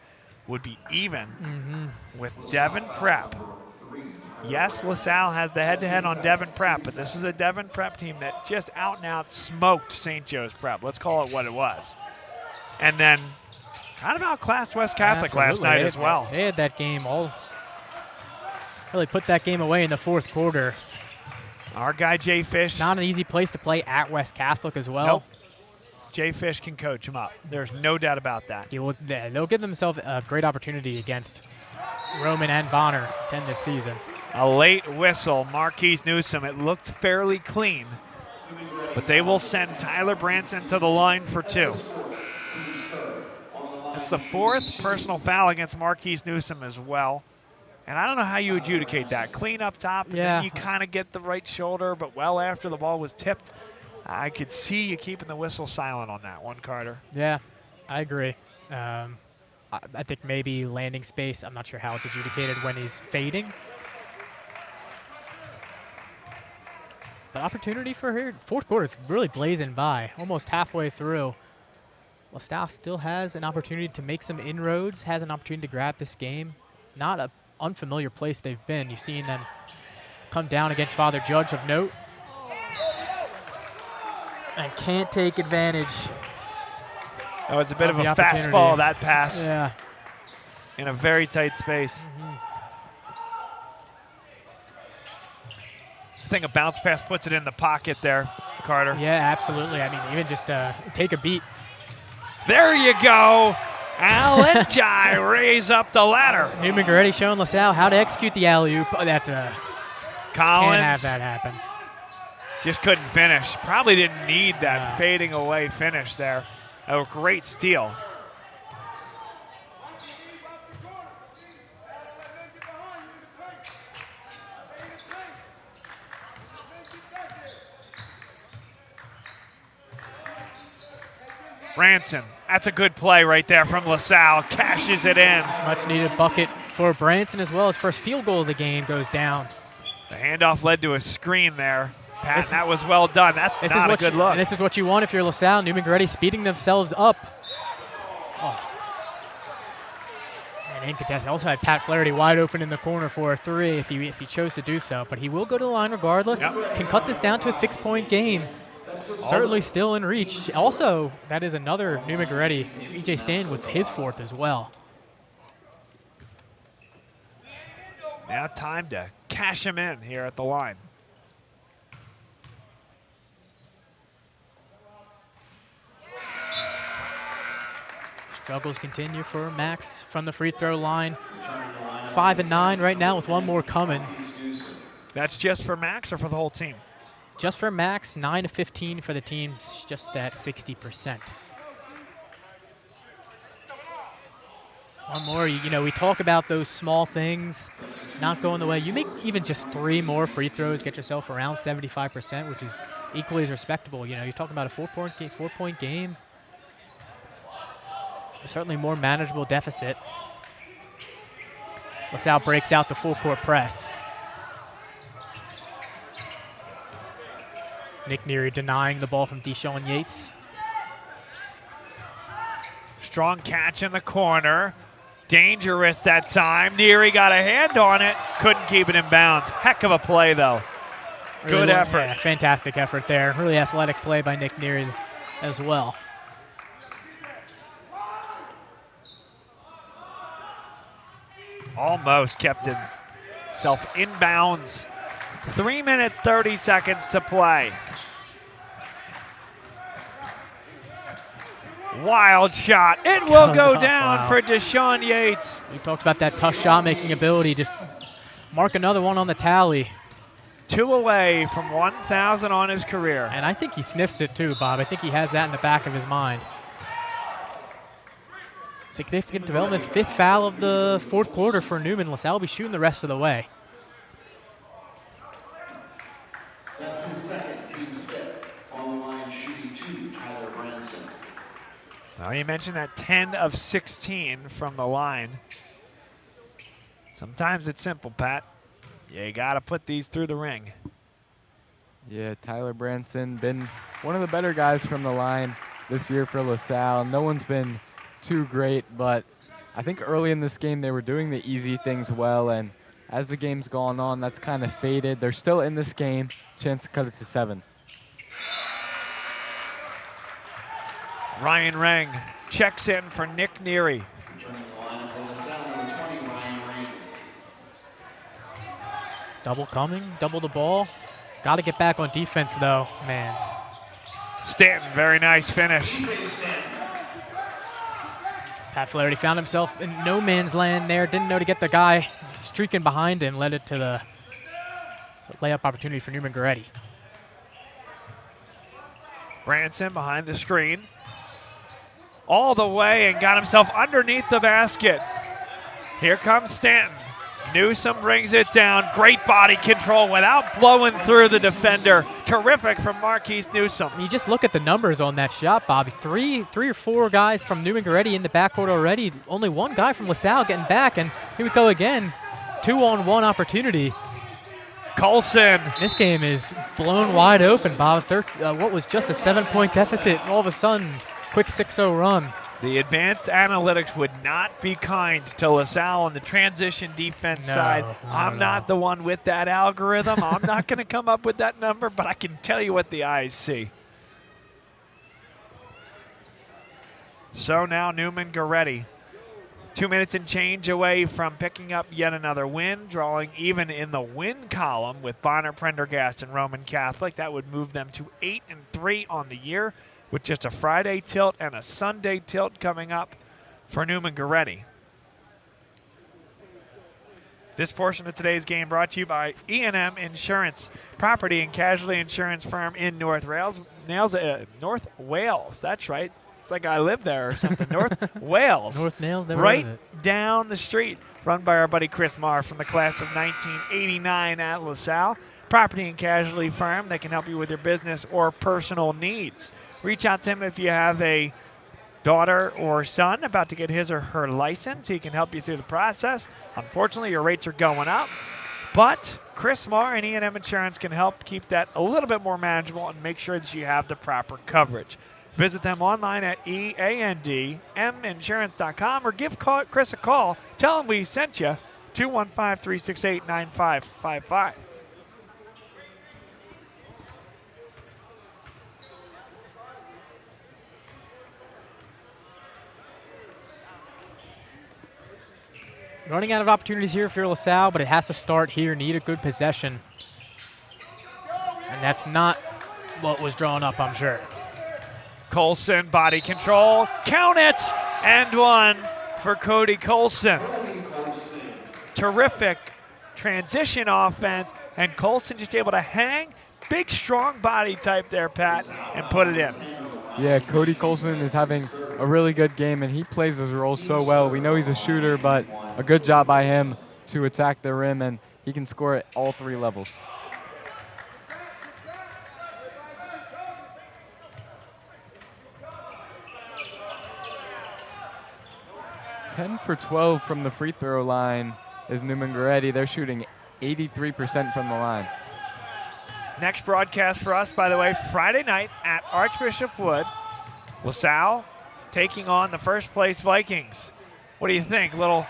would be even with Devon Prep. Yes, LaSalle has the head-to-head on Devon Prep, but this is a Devon Prep team that just out and out smoked St. Joe's Prep. Let's call it what it was. And then kind of outclassed West Catholic last night as well. They had that game all really put that game away in the fourth quarter. Our guy, Jay Fish. Not an easy place to play at West Catholic as well. Nope. Jay Fish can coach him up. There's no doubt about that. They'll give themselves a great opportunity against Roman and Bonner this season. A late whistle, Marquise Newsom. It looked fairly clean, but they will send Tyler Branson to the line for 2. That's the 4th personal foul against Marquise Newsom as well. And I don't know how you adjudicate that. Clean up top, and then you kind of get the right shoulder, but well after the ball was tipped. I could see you keeping the whistle silent on that one, Carter. Yeah, I agree. I think maybe landing space. I'm not sure how it's adjudicated when he's fading. But opportunity for here. Fourth quarter is really blazing by, almost halfway through. LaSalle still has an opportunity to make some inroads, has an opportunity to grab this game. Not an unfamiliar place they've been. You've seen them come down against Father Judge of note. And can't take advantage. Oh, it's a bit of a fastball, that pass. Yeah. In a very tight space. I think a bounce pass puts it in the pocket there, Carter. Yeah, absolutely. I mean, even just take a beat. There you go. Al and Jai raise up the ladder. Neumann-Goretti showing LaSalle how to execute the alley-oop. Oh, that's a Collins. Can't have that happen. Just couldn't finish. Probably didn't need that fading away finish there. A great steal. Branson, that's a good play right there from LaSalle. Cashes it in. Much needed bucket for Branson as well. His first field goal of the game goes down. The handoff led to a screen there. Pat, that was well done. That's not a good look. And this is what you want if you're LaSalle. Neumann-Goretti speeding themselves up. Oh. And incontested. Also had Pat Flaherty wide open in the corner for a 3 if he chose to do so. But he will go to the line regardless. Yep. Can cut this down to a 6-point game. Certainly still in reach. Also, that is another Neumann-Goretti. E.J. Stan with his 4th as well. Now time to cash him in here at the line. Struggles continue for Max from the free throw line. 5 and 9 right now with one more coming. That's just for Max or for the whole team? Just for Max, 9 of 15 for the team, just at 60%. One more, you know, we talk about those small things not going the way. You make even just 3 more free throws, get yourself around 75%, which is equally as respectable. You know, you're talking about a 4-point game. Certainly more manageable deficit. LaSalle breaks out the full-court press. Nick Neary denying the ball from Deshaun Yates. Strong catch in the corner. Dangerous that time. Neary got a hand on it. Couldn't keep it in bounds. Heck of a play, though. Good effort. Yeah, fantastic effort there. Really athletic play by Nick Neary as well. Almost kept himself in bounds. 3 minutes, 30 seconds to play. Wild shot. It will go down for Deshaun Yates. We talked about that tough shot-making ability. Just mark another one on the tally. 2 away from 1,000 on his career. And I think he sniffs it too, Bob. I think he has that in the back of his mind. Significant development. 5th foul of the 4th quarter for Neumann. LaSalle will be shooting the rest of the way. That's his 2nd team's 5th. On the line shooting 2, Tyler Branson. Well, you mentioned that 10 of 16 from the line. Sometimes it's simple, Pat. You got to put these through the ring. Yeah, Tyler Branson been one of the better guys from the line this year for LaSalle. No one's been too great, but I think early in this game they were doing the easy things well, and as the game's gone on, that's kind of faded. They're still in this game, chance to cut it to 7. Ryan Rang checks in for Nick Neary. Double coming, double the ball. Got to get back on defense, though, man. Stanton, very nice finish. Pat Flaherty found himself in no man's land there. Didn't know to get the guy streaking behind him. Led it to the layup opportunity for Neumann-Goretti. Branson behind the screen. All the way and got himself underneath the basket. Here comes Stanton. Newsom brings it down. Great body control without blowing through the defender. Terrific from Marquise Newsom. You just look at the numbers on that shot, Bobby. Three or four guys from Neumann-Goretti in the backcourt already. Only one guy from LaSalle getting back, and here we go again. 2-on-1 opportunity. Colson. This game is blown wide open, Bob. What was just a 7-point deficit, all of a sudden, quick 6-0 run. The advanced analytics would not be kind to LaSalle on the transition defense side. I'm not the one with that algorithm. I'm not going to come up with that number, but I can tell you what the eyes see. So now Neumann-Goretti, 2 minutes and change away from picking up yet another win, drawing even in the win column with Bonner, Prendergast, and Roman Catholic. That would move them to 8-3 on the year, with just a Friday tilt and a Sunday tilt coming up for Neumann-Goretti. This portion of today's game brought to you by E&M Insurance, property and casualty insurance firm in North Wales. That's right. It's like I live there or something. North Wales. North Nails, never right heard of it. Down the street. Run by our buddy Chris Marr from the class of 1989 at LaSalle. Property and casualty firm that can help you with your business or personal needs. Reach out to him if you have a daughter or son about to get his or her license. He can help you through the process. Unfortunately, your rates are going up, but Chris Marr and E&M Insurance can help keep that a little bit more manageable and make sure that you have the proper coverage. Visit them online at eandminsurance.com or give Chris a call. Tell him we sent you, 215-368-9555. Running out of opportunities here for LaSalle, but it has to start here. Need a good possession. And that's not what was drawn up, I'm sure. Colson, body control. Count it! And one for Cody Colson. Terrific transition offense, and Colson just able to hang. Big, strong body type there, Pat, and put it in. Yeah, Cody Colson is having a really good game, and he plays his role so well. We know he's a shooter, but a good job by him to attack the rim, and he can score at all three levels. Ten for 12 from the free throw line is Neumann-Goretti. They're shooting 83% from the line. Next broadcast for us, by the way, Friday night at Archbishop Wood. LaSalle taking on the first place Vikings. What do you think? Little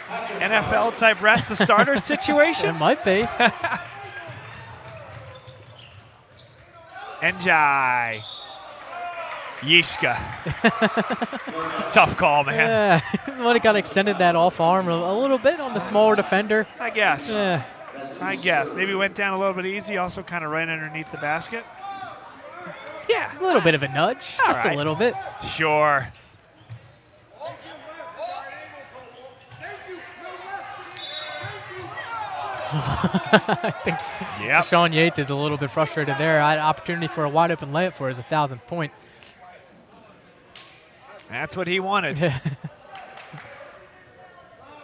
NFL type rest the starters situation? It might be. Njai. Yishka. It's a tough call, man. Yeah, would have got extended that off arm a little bit on the smaller defender. I guess. Yeah. I guess. Maybe went down a little bit easy, also kind of right underneath the basket. Yeah. A little bit of a nudge, just a little bit. Sure. I think Sean Yates is a little bit frustrated there. I had an opportunity for a wide open layup for his 1,000th point. That's what he wanted.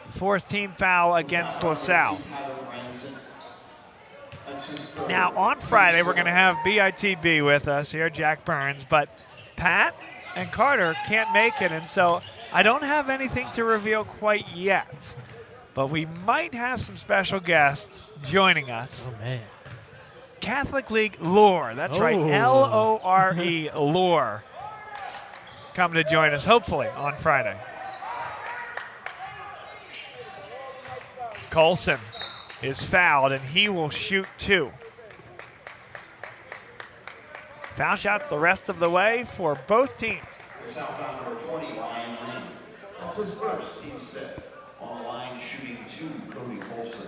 Fourth team foul against LaSalle. Now, on Friday, we're going to have BITB with us here, Jack Burns, but Pat and Carter can't make it, and so I don't have anything to reveal quite yet. But we might have some special guests joining us. Oh, man. Catholic League Lore. That's right, L-O-R-E, Lore. Coming to join us, hopefully, on Friday. Colson is fouled, and he will shoot two. Foul shots the rest of the way for both teams. Southbound number 20, Ryan Lynn. That's his first, team's fifth. On the line, shooting two, Cody Colson.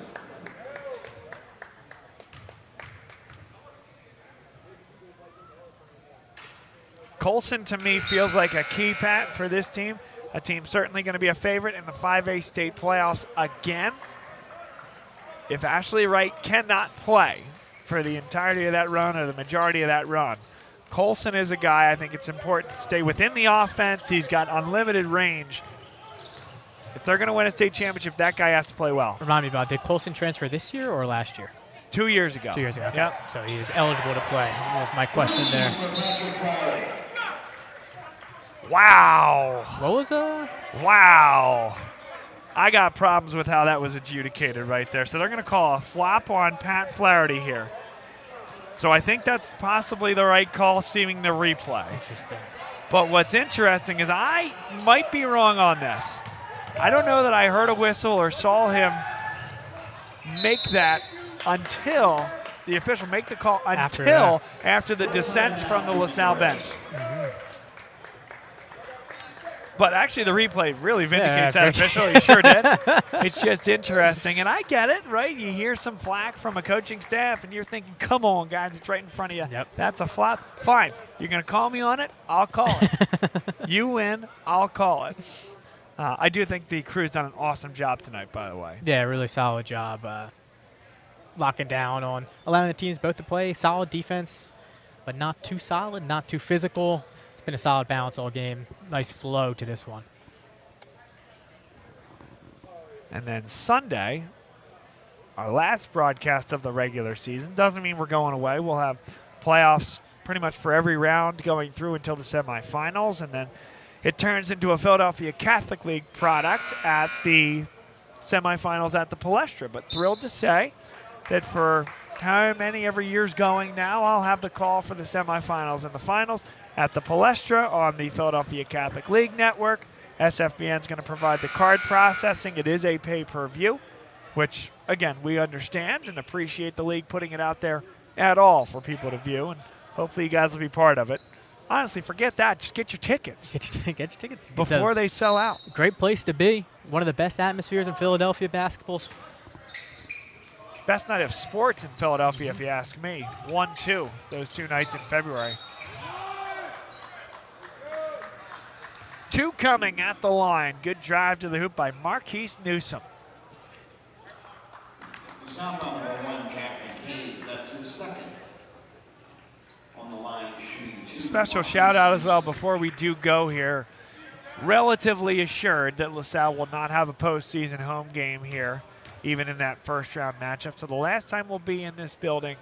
Colson, to me, feels like a key, Pat, for this team. A team certainly going to be a favorite in the 5A state playoffs again. If Ashley Wright cannot play for the entirety of that run or the majority of that run, Colson is a guy I think it's important to stay within the offense. He's got unlimited range. If they're going to win a state championship, that guy has to play well. Remind me about, did Colson transfer this year or last year? 2 years ago. 2 years ago. Okay. Yep. So he is eligible to play. That was my question there. Wow. What was Wow. I got problems with how that was adjudicated right there. So they're going to call a flop on Pat Flaherty here. So I think that's possibly the right call, seeing the replay. Interesting. But what's interesting is I might be wrong on this. I don't know that I heard a whistle or saw him make that until the official make the call after the dissent from the LaSalle bench. But actually, the replay really vindicates that official. He sure did. It's just interesting. And I get it, right? You hear some flack from a coaching staff, and you're thinking, come on, guys, it's right in front of you. Yep. That's a flop. Fine. You're going to call me on it? I'll call it. You win. I'll call it. I do think the crew's done an awesome job tonight, by the way. Yeah, really solid job locking down on allowing the teams both to play. Solid defense, but not too solid, not too physical. It's been a solid balance all game. Nice flow to this one. And then Sunday, our last broadcast of the regular season. Doesn't mean we're going away. We'll have playoffs pretty much for every round going through until the semifinals, and then it turns into a Philadelphia Catholic League product at the semifinals at the Palestra. But thrilled to say that for how many every year's going now, I'll have the call for the semifinals and the finals at the Palestra on the Philadelphia Catholic League Network. SFBN is going to provide the card processing. It is a pay-per-view, which, again, we understand and appreciate the league putting it out there at all for people to view, and hopefully you guys will be part of it. Honestly, forget that. Just get your tickets. Get your tickets. Before they sell out. Great place to be. One of the best atmospheres in Philadelphia basketball. Best night of sports in Philadelphia, if you ask me. 1-2, those 2 nights in February. 2 coming at the line. Good drive to the hoop by Marquise Newsom. South on number 1, Captain Cade. That's his second. On the line, shooting 2. Special shout out as well before we do go here. Relatively assured that LaSalle will not have a postseason home game here, even in that first round matchup. So the last time we'll be in this building,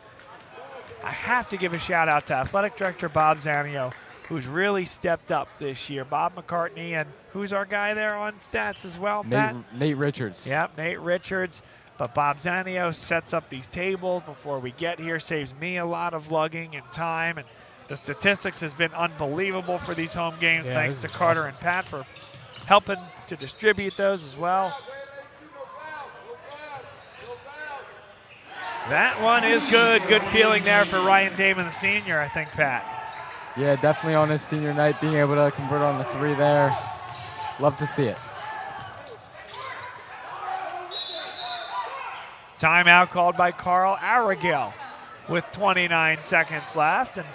I have to give a shout out to Athletic Director Bob Zanio, who's really stepped up this year. Bob McCartney, and who's our guy there on stats as well, Pat? Nate Richards. Yep, Nate Richards. But Bob Zanio sets up these tables before we get here, saves me a lot of lugging and time. And the statistics has been unbelievable for these home games, thanks to Carter and Pat for helping to distribute those as well. That one is good. Good feeling there for Ryan Damon, the senior, I think, Pat. Yeah, definitely on his senior night, being able to convert on the 3 there. Love to see it. Timeout called by Carl Arregil with 29 seconds left. And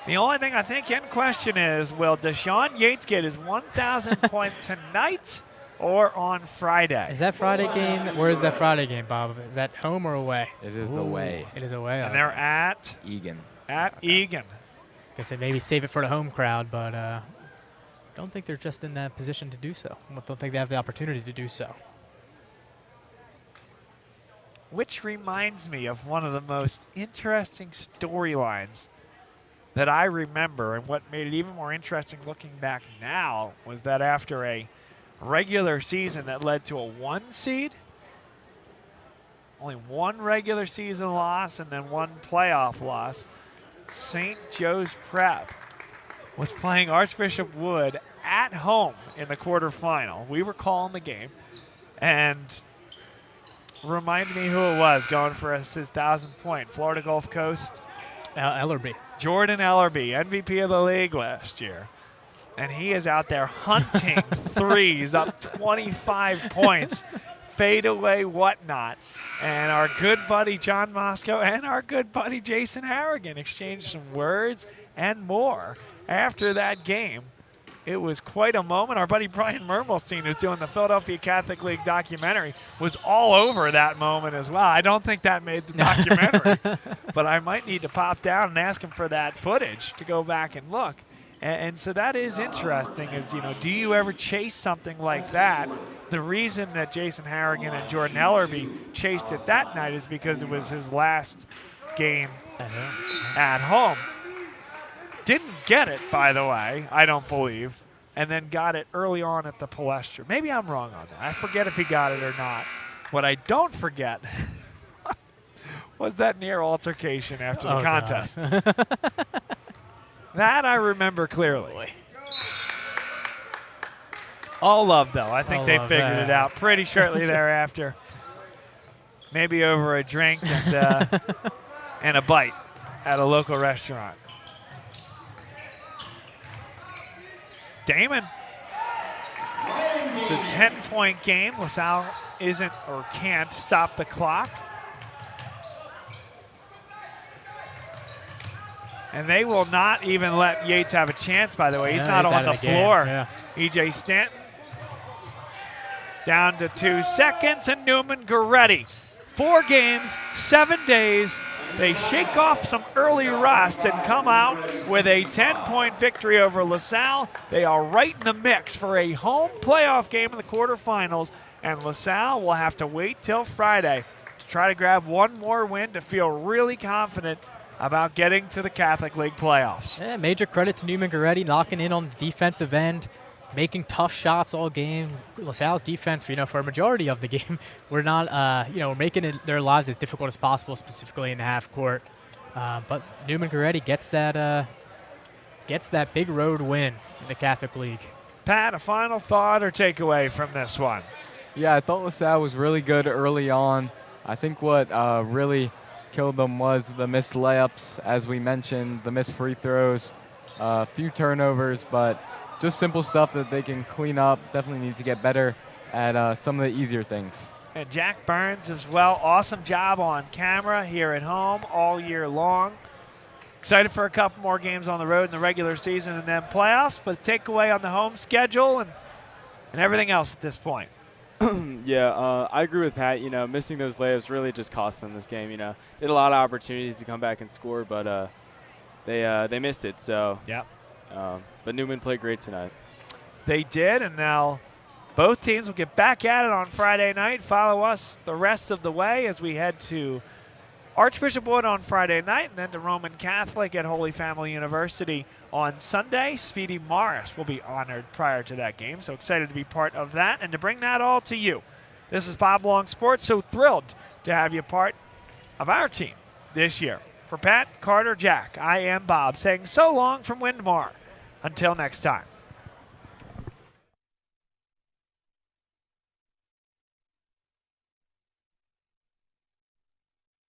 the only thing I think in question is, will Deshaun Yates get his 1,000th point tonight or on Friday? Is that Friday game? Where is that Friday game, Bob? Is that home or away? It is away. It is away. And they're at Egan. Egan. I said maybe save it for the home crowd, but don't think they're just in that position to do so. Don't think they have the opportunity to do so. Which reminds me of one of the most interesting storylines that I remember, and what made it even more interesting looking back now was that after a regular season that led to a 1 seed, only 1 regular season loss and then 1 playoff loss, St. Joe's Prep was playing Archbishop Wood at home in the quarterfinal. We were calling the game, and remind me who it was going for his 1,000th point. Florida Gulf Coast. Ellerby. Jordan Ellerby, MVP of the league last year. And he is out there hunting threes, up 25 points, fade away, whatnot. And our good buddy John Moscow and our good buddy Jason Harrigan exchanged some words and more after that game, it was quite a moment. Our buddy Brian Mermelstein, who's doing the Philadelphia Catholic League documentary, was all over that moment as well. I don't think that made the documentary, but I might need to pop down and ask him for that footage to go back and look. And so that is interesting is, do you ever chase something like that? The reason that Jason Harrigan and Jordan Ellerby chased it that night is because it was his last game at home. Didn't get it, by the way, I don't believe, and then got it early on at the Palestra. Maybe I'm wrong on that. I forget if he got it or not. What I don't forget was that near altercation after the contest. That I remember clearly. All love, though. I think they figured it out pretty shortly thereafter. Maybe over a drink and, and a bite at a local restaurant. Damon. It's a 10-point game. LaSalle isn't or can't stop the clock. And they will not even let Yates have a chance, by the way. He's not on the floor. Yeah. E.J. Stanton down to 2 seconds, and Neumann-Goretti. 4 games, 7 days. They shake off some early rust and come out with a 10-point victory over LaSalle. They are right in the mix for a home playoff game in the quarterfinals, and LaSalle will have to wait till Friday to try to grab one more win to feel really confident about getting to the Catholic League playoffs. Yeah, major credit to Neumann-Goretti knocking in on the defensive end, making tough shots all game. LaSalle's defense, for a majority of the game, we're not, making their lives as difficult as possible, specifically in the half court. But Neumann-Goretti gets that big road win in the Catholic League. Pat, a final thought or takeaway from this one? Yeah, I thought LaSalle was really good early on. I think what really killed them was the missed layups, as we mentioned, the missed free throws, a few turnovers, but just simple stuff that they can clean up. Definitely need to get better at some of the easier things. And Jack Burns as well. Awesome job on camera here at home all year long. Excited for a couple more games on the road in the regular season and then playoffs, but takeaway on the home schedule and everything else at this point. Yeah, I agree with Pat. Missing those layups really just cost them this game. They had a lot of opportunities to come back and score, but they missed it. So yeah. But Neumann played great tonight. They did, and now both teams will get back at it on Friday night. Follow us the rest of the way as we head to Archbishop Wood on Friday night, and then to Roman Catholic at Holy Family University on Sunday. Speedy Morris will be honored prior to that game, so excited to be part of that and to bring that all to you. This is Bob Long Sports, so thrilled to have you part of our team this year. For Pat, Carter, Jack, I am Bob, saying so long from Windmar. Until next time.